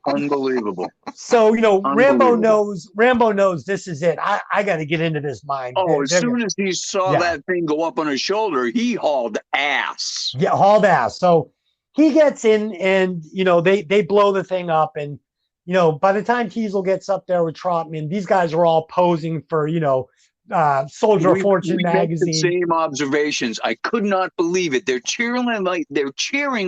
Unbelievable. So, you know, Rambo knows this is it. I got to get into this mine. Oh, as soon as he saw that thing go up on his shoulder, he hauled ass. Yeah, hauled ass. So he gets in and, you know, they blow the thing up. And, you know, by the time Teasel gets up there with Trotman, these guys are all posing for, you know, Soldier of Fortune magazine. The same observations. I could not believe it. They're cheering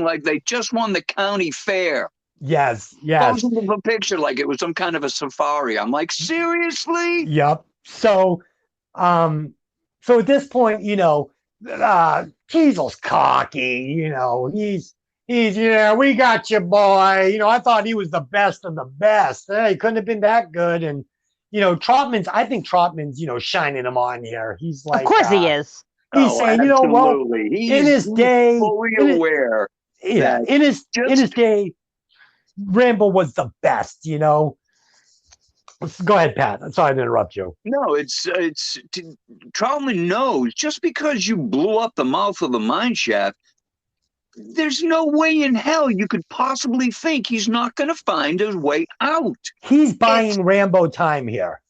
like they just won the county fair. Yes. Posing a picture like it was some kind of a safari. I'm like, seriously? Yep. So at this point, you know, Teasel's cocky. You know, he's we got you, boy. You know, I thought he was the best of the best. He couldn't have been that good. And you know, I think Trotman's, you know, shining him on here. He's like, of course he is. He's saying, you know, well, in his day, fully aware. Yeah, that in his just day, Rambo was the best. Go ahead, Pat. I'm sorry to interrupt you. no, Troutman knows just because you blew up the mouth of the mine shaft, there's no way in hell you could possibly think he's not going to find his way out. He's buying Rambo time here.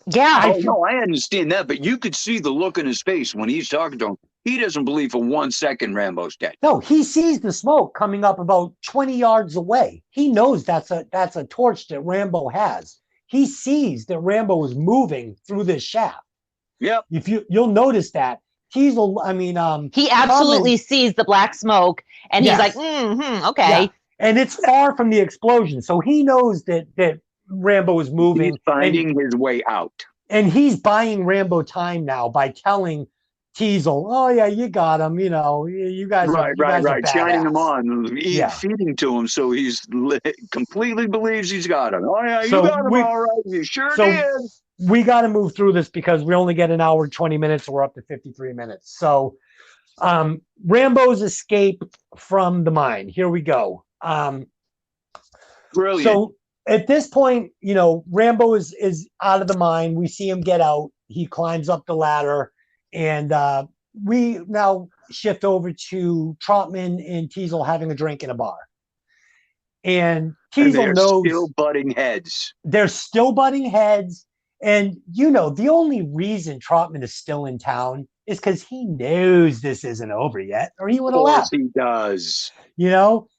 Yeah. Oh, no, I understand that, but you could see the look in his face when he's talking to him. He doesn't believe for 1 second Rambo's dead. No, he sees the smoke coming up about 20 yards away. He knows that's a torch that Rambo has. He sees that Rambo is moving through this shaft. Yep. If you'll notice that Teasel, he absolutely sees the black smoke, and he's like, okay. Yeah. And it's far from the explosion, so he knows that Rambo is moving. He's finding his way out. And he's buying Rambo time now by telling Teasel, "Oh yeah, you got him. You guys are right. Shining him badass." on, feeding to him, so he's completely believes he's got him. Oh yeah, you So got him all right. You sure did. We got to move through this because we only get an hour and 20 minutes. So we're up to 53 minutes. So Rambo's escape from the mine. Here we go. Brilliant. So at this point, Rambo is out of the mine. We see him get out. He climbs up the ladder, and we now shift over to Trotman and Teasel having a drink in a bar. And Teasel knows still butting heads. They're still butting heads. And the only reason Trotman is still in town is because he knows this isn't over yet, or he would have left. He does.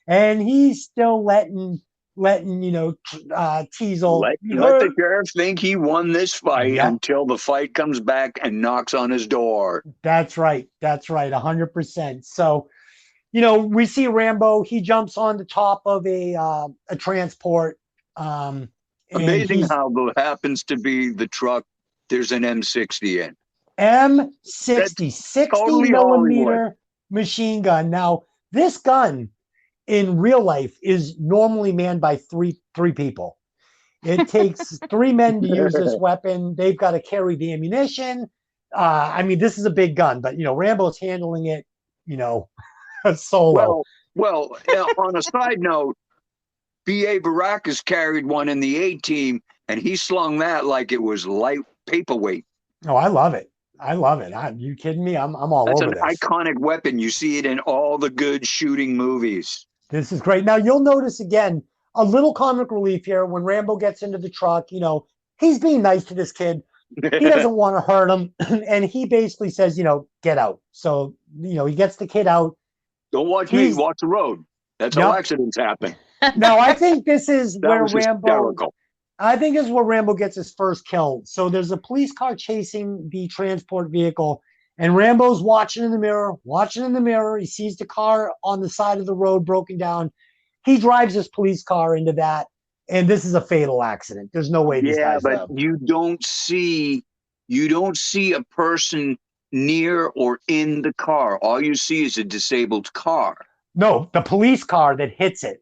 And he's still letting Teasel let the sheriff think he won this fight until the fight comes back and knocks on his door. That's right. 100%. So, we see Rambo. He jumps on the top of a transport. Amazing how there happens to be the truck. There's an M60 in. M60, 60 totally millimeter Hollywood machine gun. Now, this gun in real life is normally manned by three people. It takes 3 men to use this weapon. They've got to carry the ammunition. This is a big gun, but Rambo's handling it, solo. Well, on a side note, B.A. Baracus carried one in the A-team, and he slung that like it was light paperweight. Oh, I love it. You kidding me? I'm all over this. That's an iconic weapon. You see it in all the good shooting movies. This is great. Now, you'll notice, again, a little comic relief here when Rambo gets into the truck. He's being nice to this kid. He doesn't want to hurt him. And he basically says, get out. So, he gets the kid out. Don't watch me. Watch the road. That's how accidents happen. No, I think this is where Rambo. Hysterical. I think this is where Rambo gets his first kill. So there's a police car chasing the transport vehicle, and Rambo's watching in the mirror. He sees the car on the side of the road broken down. He drives his police car into that, and this is a fatal accident. There's no way these guys live. You don't see a person near or in the car. All you see is a disabled car. No, the police car that hits it.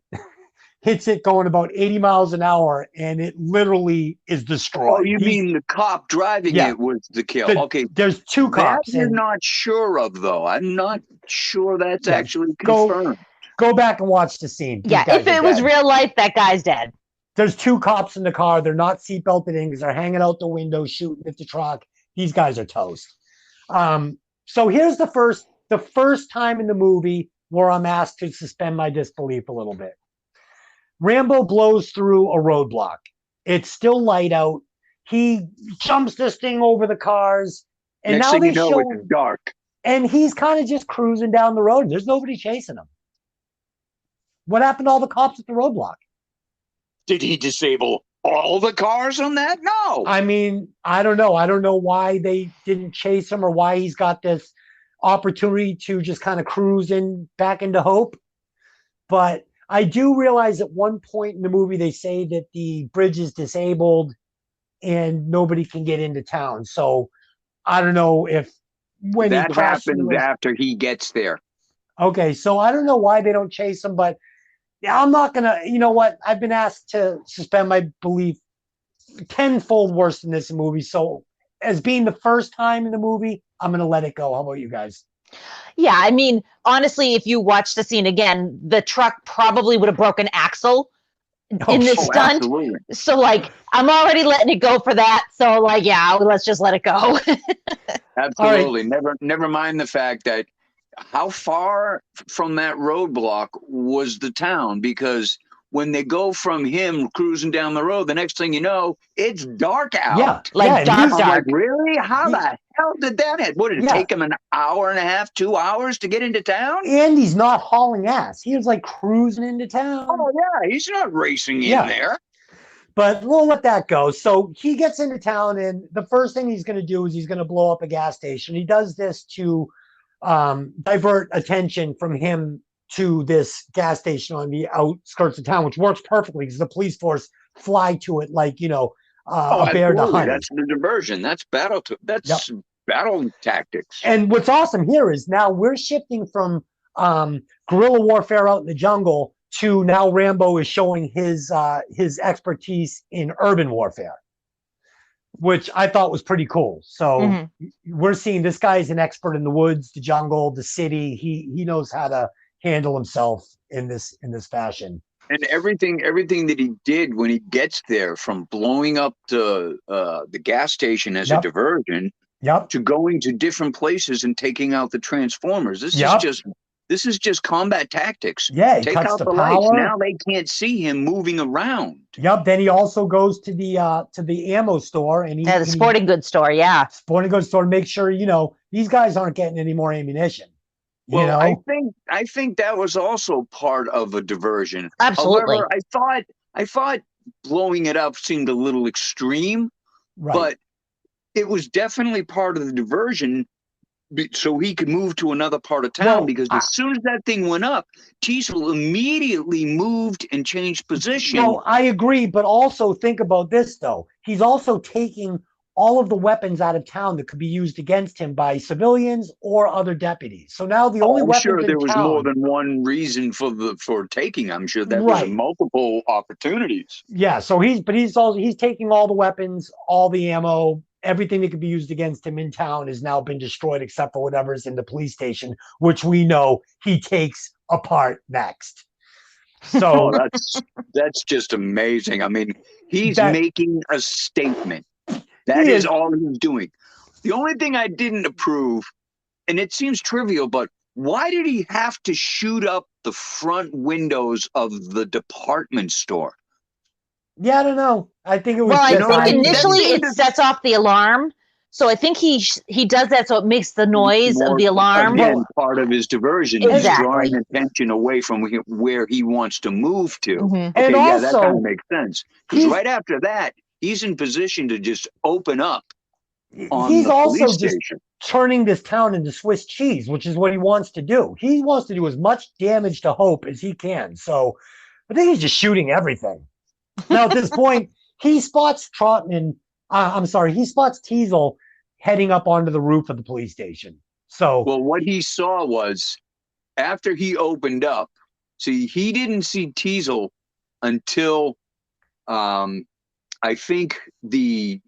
Hits it going about 80 miles an hour, and it literally is destroyed. Oh, you mean the cop driving it was the kill? Okay. There's 2 cops. That you're not sure of, though. I'm not sure that's actually confirmed. Go back and watch the scene. Yeah, if it was real life, that guy's dead. There's 2 cops in the car. They're not seatbelted in because they're hanging out the window shooting at the truck. These guys are toast. So here's the first time in the movie where I'm asked to suspend my disbelief a little bit. Rambo blows through a roadblock. It's still light out. He jumps this thing over the cars. And next now thing they you know, show it's dark. And he's kind of just cruising down the road. There's nobody chasing him. What happened to all the cops at the roadblock? Did he disable all the cars on that? No. I don't know. I don't know why they didn't chase him or why he's got this opportunity to just kind of cruise back into Hope. But I do realize at one point in the movie, they say that the bridge is disabled and nobody can get into town. So I don't know if when that happens after he gets there. Okay. So I don't know why they don't chase him, but I'm not going to, you know what? I've been asked to suspend my belief tenfold worse than this movie. So as being the first time in the movie, I'm going to let it go. How about you guys? Yeah, I mean, honestly, if you watch the scene again, the truck probably would have broken axle in this stunt. Absolutely. So, like, I'm already letting it go for that. So, like, yeah, let's just let it go. Absolutely. Never mind the fact that how far from that roadblock was the town? Because when they go from him cruising down the road, the next thing you know, it's dark out. Yeah, like yeah, dark. Really? How the hell did that happen? What, did it take him an hour and a half, 2 hours to get into town? And he's not hauling ass. He was like cruising into town. Oh, yeah. He's not racing in there. But we'll let that go. So he gets into town, and the first thing he's going to do is he's going to blow up a gas station. He does this to divert attention from him to this gas station on the outskirts of town, which works perfectly because the police force fly to it like, a bear to hunt. That's the diversion. That's battle. Battle tactics. And what's awesome here is now we're shifting from guerrilla warfare out in the jungle to now Rambo is showing his expertise in urban warfare, which I thought was pretty cool. So we're seeing this guy's an expert in the woods, the jungle, the city. He knows how to handle himself in this fashion. And everything that he did when he gets there, from blowing up the gas station as a diversion, to going to different places and taking out the Transformers. This is just combat tactics. Yeah, he take cuts out the lights. power. Now they can't see him moving around. Yep. Then he also goes to the ammo store and the sporting goods store. Yeah, sporting goods store to make sure these guys aren't getting any more ammunition. I think that was also part of a diversion. Absolutely. However, I thought blowing it up seemed a little extreme, but it was definitely part of the diversion, so he could move to another part of town, because as soon as that thing went up, Teasel immediately moved and changed position. No, I agree, but also think about this, though. He's also taking all of the weapons out of town that could be used against him by civilians or other deputies. So now the only weapons sure in there was town, more than one reason for taking. I'm sure there was multiple opportunities. Yeah, so he's taking all the weapons, all the ammo, everything that could be used against him in town has now been destroyed except for whatever's in the police station, which we know he takes apart next. So that's just amazing. I mean, he's making a statement. That is all he's doing. The only thing I didn't approve, and it seems trivial, but why did he have to shoot up the front windows of the department store? Yeah, I don't know. I think it was. Well, I think initially it sets off the alarm. So I think he does that so it makes the noise of the alarm. Again, part of his diversion. Exactly. He's drawing attention away from where he wants to move to. Okay, and also, that also kind of makes sense. Because right after that, he's in position to just open up on he's the also police just station. Turning this town into Swiss cheese, which is what he wants to do. He wants to do as much damage to Hope as he can. So I think he's just shooting everything. Now, at this point, he spots he spots Teasel heading up onto the roof of the police station. So, well, what he saw was after he opened up, see, he didn't see Teasel until I think the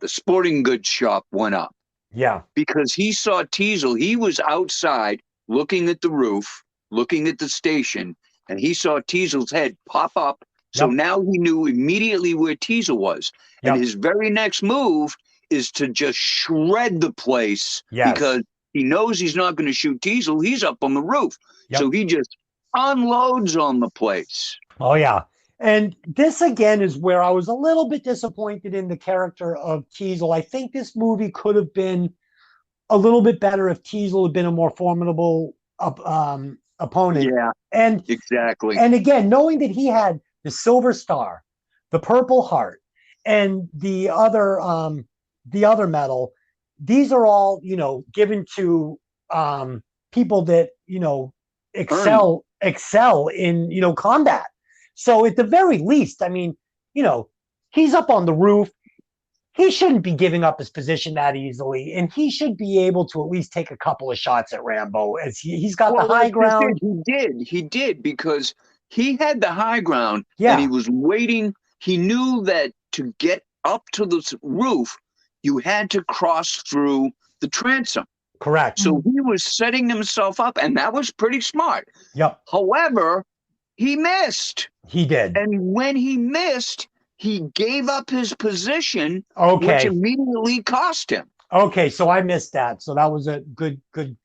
sporting goods shop went up. Yeah. Because he saw Teasel. He was outside looking at the roof, looking at the station, and he saw Teasel's head pop up. So now he knew immediately where Teasel was. And his very next move is to just shred the place because he knows he's not going to shoot Teasel. He's up on the roof. So he just unloads on the place. Oh, yeah. And this, again, is where I was a little bit disappointed in the character of Teasel. I think this movie could have been a little bit better if Teasel had been a more formidable opponent. Yeah, and exactly. And again, knowing that he had the Silver Star, the Purple Heart, and the other medal, these are all, given to people that, excel in, combat. So at the very least, I mean, he's up on the roof. He shouldn't be giving up his position that easily, and he should be able to at least take a couple of shots at Rambo as he's got the high ground. He did because he had the high ground, and he was waiting. He knew that to get up to the roof, you had to cross through the transom. Correct. So he was setting himself up, and that was pretty smart. Yep. However, he missed. He did. And when he missed, he gave up his position, Okay. which immediately cost him. Okay, so I missed that. So that was a good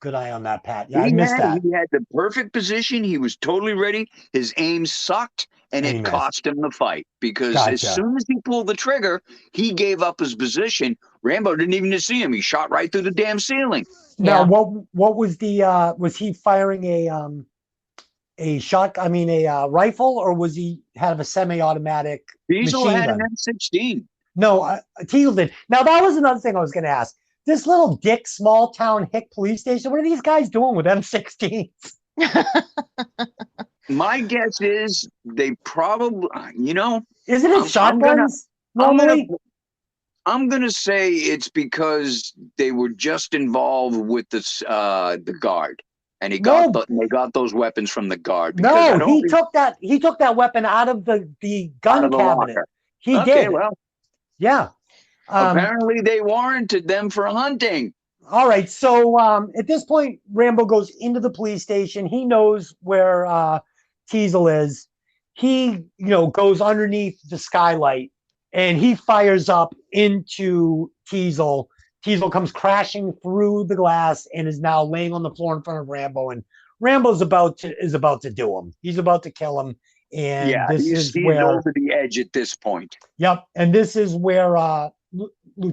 eye on that, Pat. Yeah, I missed that. He had the perfect position. He was totally ready. His aim sucked, and it cost him the fight because as soon as he pulled the trigger, he gave up his position. Rambo didn't even see him. He shot right through the damn ceiling. Now, what was the was he firing a shot? I mean, a rifle, or was he have a semi-automatic Diesel machine had gun? an M16. No, Teal did. Now, that was another thing I was going to ask. This little dick small town hick police station, what are these guys doing with M16s? My guess is they probably, Isn't it shotguns normally? I'm gonna say it's because they were just involved with the guard, and they got those weapons from the guard. No, he took that weapon out of the gun cabinet. Locker. He did. Well, yeah. Apparently, they warranted them for hunting. All right. So at this point, Rambo goes into the police station. He knows where Teasel is. He, goes underneath the skylight and he fires up into Teasel. Teasel comes crashing through the glass and is now laying on the floor in front of Rambo. And Rambo's about to do him. He's about to kill him. And he's over the edge at this point. Yep. And this is where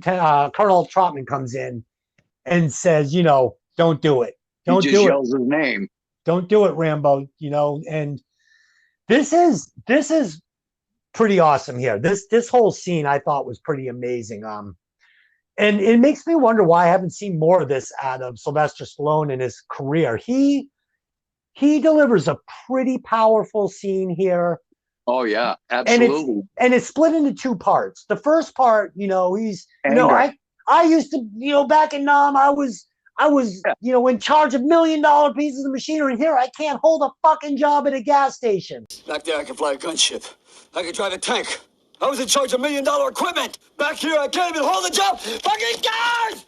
Colonel Trotman comes in and says, don't do it. Don't do it. He just yells his name. Don't do it, Rambo. And this is pretty awesome here. This whole scene I thought was pretty amazing. And it makes me wonder why I haven't seen more of this out of Sylvester Stallone in his career. He delivers a pretty powerful scene here. Oh yeah, absolutely. And it's split into two parts. The first part, he's I used to, back in Nam, I was in charge of $1 million pieces of machinery. Here I can't hold a fucking job at a gas station. Back there I can fly a gunship. I can drive a tank. I was in charge of $1 million equipment. Back here I can't even hold a job. Fucking guys!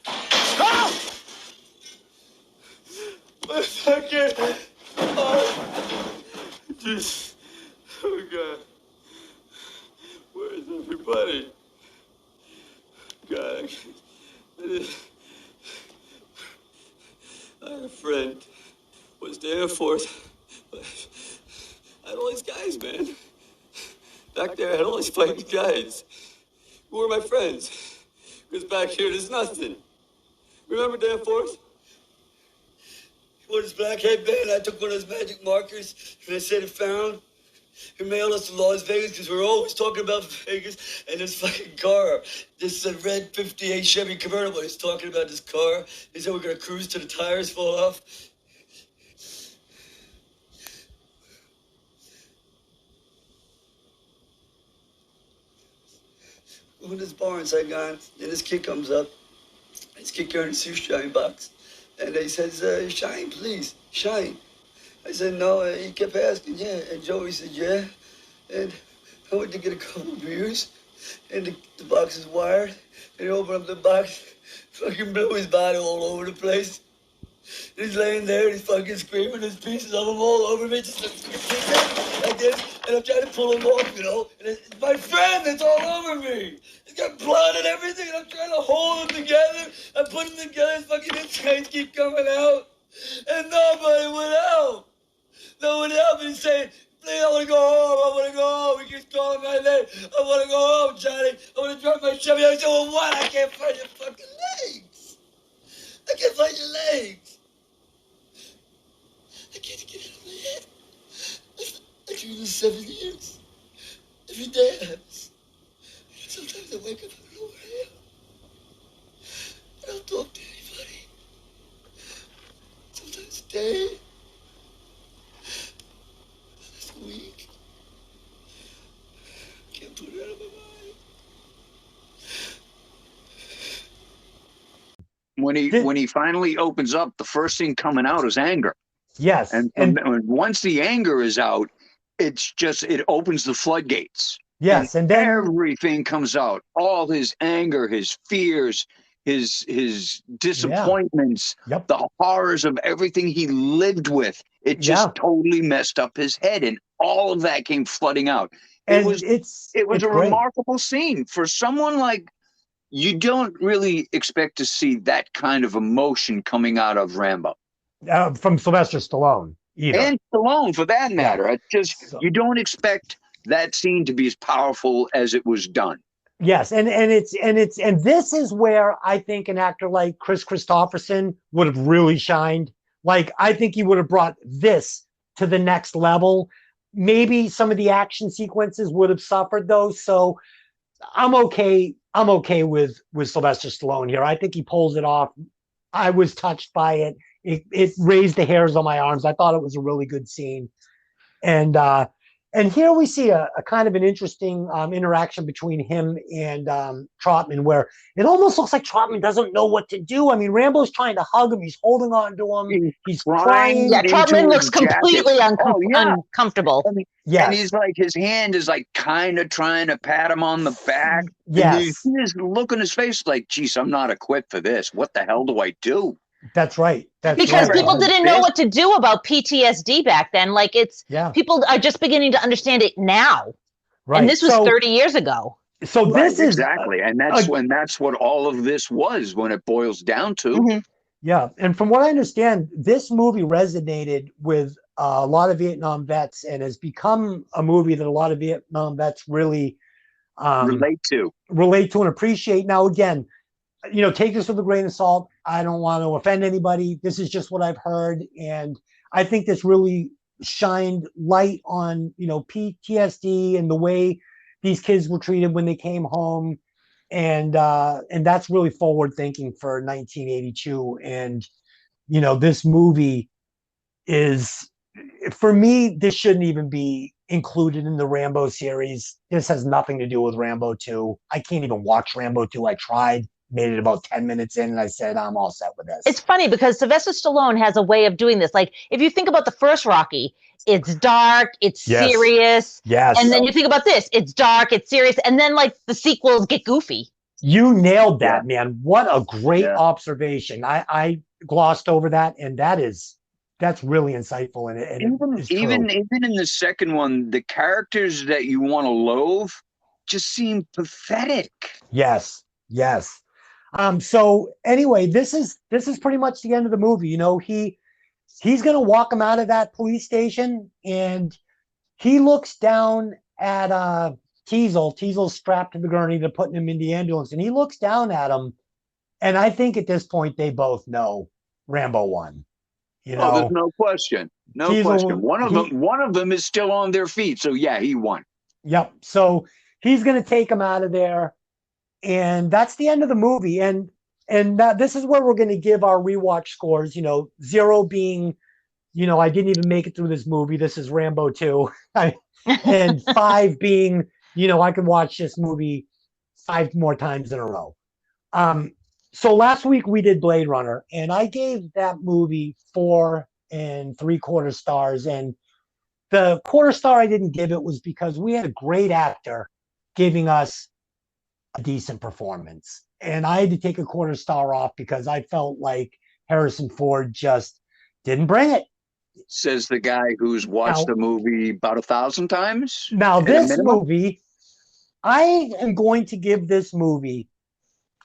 Oh! Oh God. Where's everybody? God, I had a friend, was the Air Force. I had all these guys, man. Back there, I had all these fighting guys. Who were my friends? Because back here, there's nothing. Remember the Air Force? What is black headband? I took one of those magic markers, and I said it found. He mailed us to Las Vegas because we're always talking about Vegas and this fucking car. This red 58 Chevy convertible. He's talking about this car. He said we're going to cruise till the tires fall off. We're in this bar in Saigon, and this kid comes up. This kid carrying a shoeshine box. And he says, shine, please, shine. I said, no. He kept asking, yeah. And Joey said, yeah. And I went to get a couple of beers. And the box is wired. And he opened up the box. Fucking blew his body all over the place. And he's laying there and he's fucking screaming. There's pieces of him all over me. Just like this. And I'm trying to pull him off, And it's my friend that's all over me. He's got blood and everything. And I'm trying to hold him together. I put him together. His fucking insides keep coming out. And nobody would help. No one else is saying, please, I want to go home. I want to go home. He keeps calling my name. I want to go home, Johnny. I want to drive my Chevy. I said, well, what? I can't find your fucking legs. I can't find your legs. I can't get it out of my head. I do this 7 years. Every day I have this. Sometimes I wake up, I don't know where I am. I don't talk to anybody. Sometimes a day. Week. Can't put it out of my mind. When he finally opens up, the first thing coming out is anger. Yes. And once the anger is out, it opens the floodgates. Yes. And then everything comes out. All his anger, his fears, his disappointments, Yep. the horrors of everything he lived with. It just totally messed up his head, and all of that came flooding out. And it was it's a great. remarkable scene for someone like, you don't really expect to see that kind of emotion coming out of Rambo. From Sylvester Stallone either. And Stallone, for that matter. It's just, So- you don't expect that scene to be as powerful as it was done. Yes, and this is where I think an actor like Chris Christopherson would have really shined. Like, I think he would have brought this to the next level. Maybe some of the action sequences would have suffered though. So I'm okay with Sylvester Stallone here. I think he pulls it off. I was touched by it. It raised the hairs on my arms. I thought it was a really good scene. And here we see a kind of an interesting interaction between him and Trotman, where it almost looks like Trotman doesn't know what to do. I mean, Rambo's trying to hug him. He's holding on to him. He's crying. Yeah, Trotman looks completely uncomfortable. And he's like, his hand is like kind of trying to pat him on the back. Yes. And you see this look on his face like, geez, I'm not equipped for this. What the hell do I do? That's right. Because people didn't know what to do about PTSD back then. Like, people are just beginning to understand it now. Right. And this was 30 years ago. So this is exactly, and that's what all of this was when it boils down to. Mm-hmm. Yeah, and from what I understand, this movie resonated with a lot of Vietnam vets and has become a movie that a lot of Vietnam vets really relate to and appreciate. Now, again, take this with a grain of salt. I don't want to offend anybody. This is just what I've heard. And I think this really shined light on, PTSD and the way these kids were treated when they came home. And that's really forward thinking for 1982. And, this movie is, for me, this shouldn't even be included in the Rambo series. This has nothing to do with Rambo 2. I can't even watch Rambo 2. I tried. Made it about 10 minutes in and I said, I'm all set with this. It's funny because Sylvester Stallone has a way of doing this. Like, if you think about the first Rocky, it's dark, it's serious. Yes. And then you think about this, it's dark, it's serious. And then, like, the sequels get goofy. You nailed that, man. What a great observation. I glossed over that. And that's really insightful. And even in the second one, the characters that you want to loathe just seem pathetic. Yes. So anyway, this is pretty much the end of the movie. He's going to walk him out of that police station and he looks down at Teasel. Teasel's strapped to the gurney. They're putting him in the ambulance and he looks down at him. And I think at this point, they both know Rambo won. Oh, there's no question. Question. One of them is still on their feet. So yeah, he won. Yep. So he's going to take him out of there. And that's the end of the movie. And this is where we're going to give our rewatch scores, 0 being, I didn't even make it through this movie. This is Rambo 2. And 5 being, I could watch this movie 5 more times in a row. So last week we did Blade Runner and I gave that movie 4 3/4 stars. And the quarter star I didn't give it was because we had a great actor giving us a decent performance. And I had to take a quarter star off because I felt like Harrison Ford just didn't bring it. Says the guy who's watched the movie about 1,000 times. Now, this movie, I am going to give this movie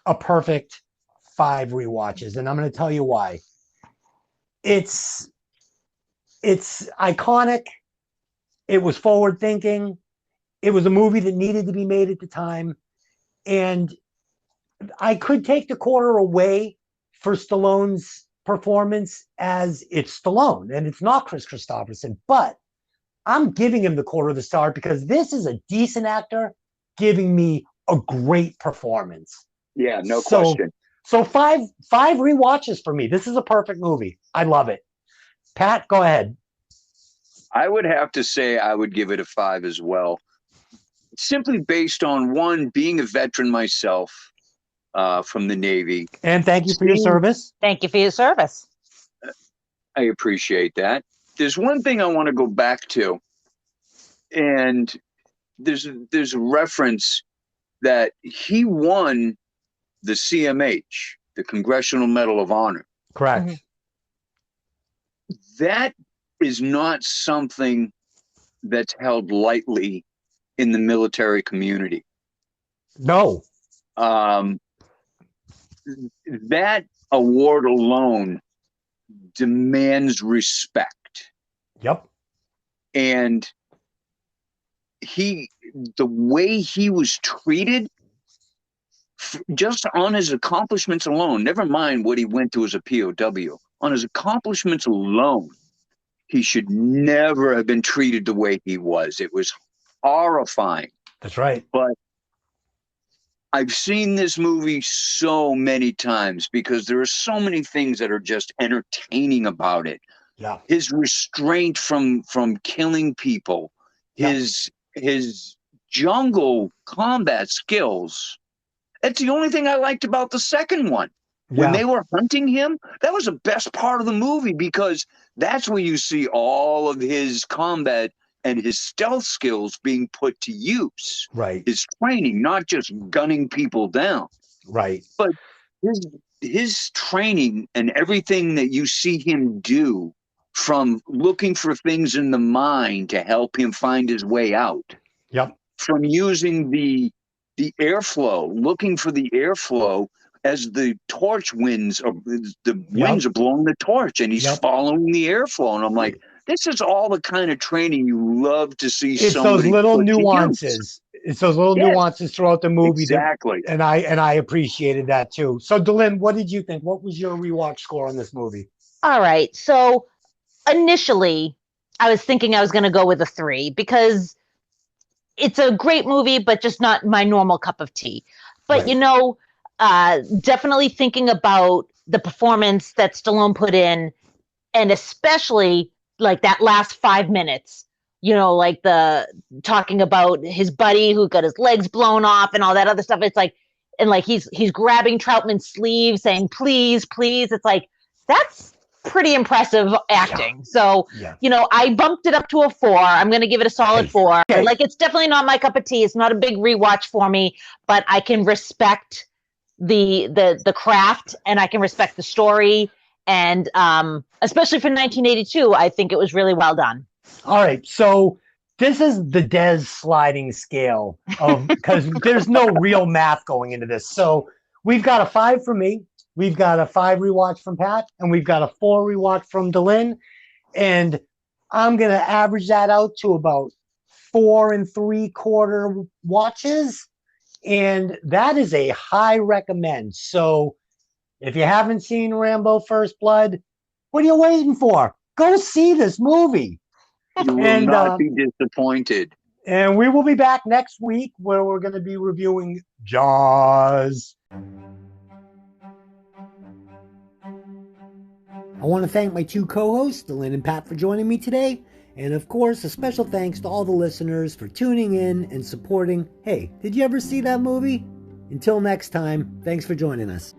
a perfect 5 rewatches. And I'm going to tell you why. It's iconic. It was forward thinking. It was a movie that needed to be made at the time. And I could take the quarter away for Stallone's performance as it's Stallone and it's not Chris Christopherson, but I'm giving him the quarter of the star because this is a decent actor giving me a great performance. Yeah, no question. So 5 rewatches for me. This is a perfect movie. I love it. Pat, go ahead. I would have to say I would give it a 5 as well. Simply based on, one, being a veteran myself from the Navy. And thank you for your service. Thank you for your service. I appreciate that. There's one thing I want to go back to. And there's a reference that he won the CMH, the Congressional Medal of Honor. Correct. That is not something that's held lightly in the military community. No. That award alone demands respect. Yep. And the way he was treated, just on his accomplishments alone, never mind what he went to as a POW, on his accomplishments alone, he should never have been treated the way he was. It was horrifying. That's right. But I've seen this movie so many times because there are so many things that are just entertaining about it. Yeah. His restraint from killing people, his jungle combat skills. That's the only thing I liked about the second one. When they were hunting him, that was the best part of the movie because that's where you see all of his combat and his stealth skills being put to use. Right. His training, not just gunning people down. Right. But his training and everything that you see him do, from looking for things in the mine to help him find his way out. Yep. From using the airflow, looking for the airflow as the torch winds, or the winds are blowing the torch, and he's following the airflow. And I'm like, this is all the kind of training you love to see. It's those little nuances. It's those little nuances throughout the movie. Exactly. And I appreciated that too. So Delin, what did you think? What was your rewatch score on this movie? All right. So initially, I was thinking I was going to go with a 3 because it's a great movie, but just not my normal cup of tea. But, definitely thinking about the performance that Stallone put in, and especially like that last 5 minutes, like the talking about his buddy who got his legs blown off and all that other stuff. It's like, and like he's grabbing Troutman's sleeve saying, please, please. It's like, that's pretty impressive acting. So, I bumped it up to a 4. I'm going to give it a solid 4. Okay. Like, it's definitely not my cup of tea. It's not a big rewatch for me, but I can respect the craft, and I can respect the story. And especially for 1982, I think it was really well done. All right. So this is the Des sliding scale of, because there's no real math going into this. So we've got a 5 from me. We've got a 5 rewatch from Pat, and we've got a 4 rewatch from Delin. And I'm going to average that out to about 4 3/4 watches. And that is a high recommend. So if you haven't seen Rambo First Blood, what are you waiting for? Go see this movie. You will not be disappointed. And we will be back next week where we're going to be reviewing Jaws. I want to thank my 2 co-hosts, Delin and Pat, for joining me today. And of course, a special thanks to all the listeners for tuning in and supporting. Hey, did you ever see that movie? Until next time, thanks for joining us.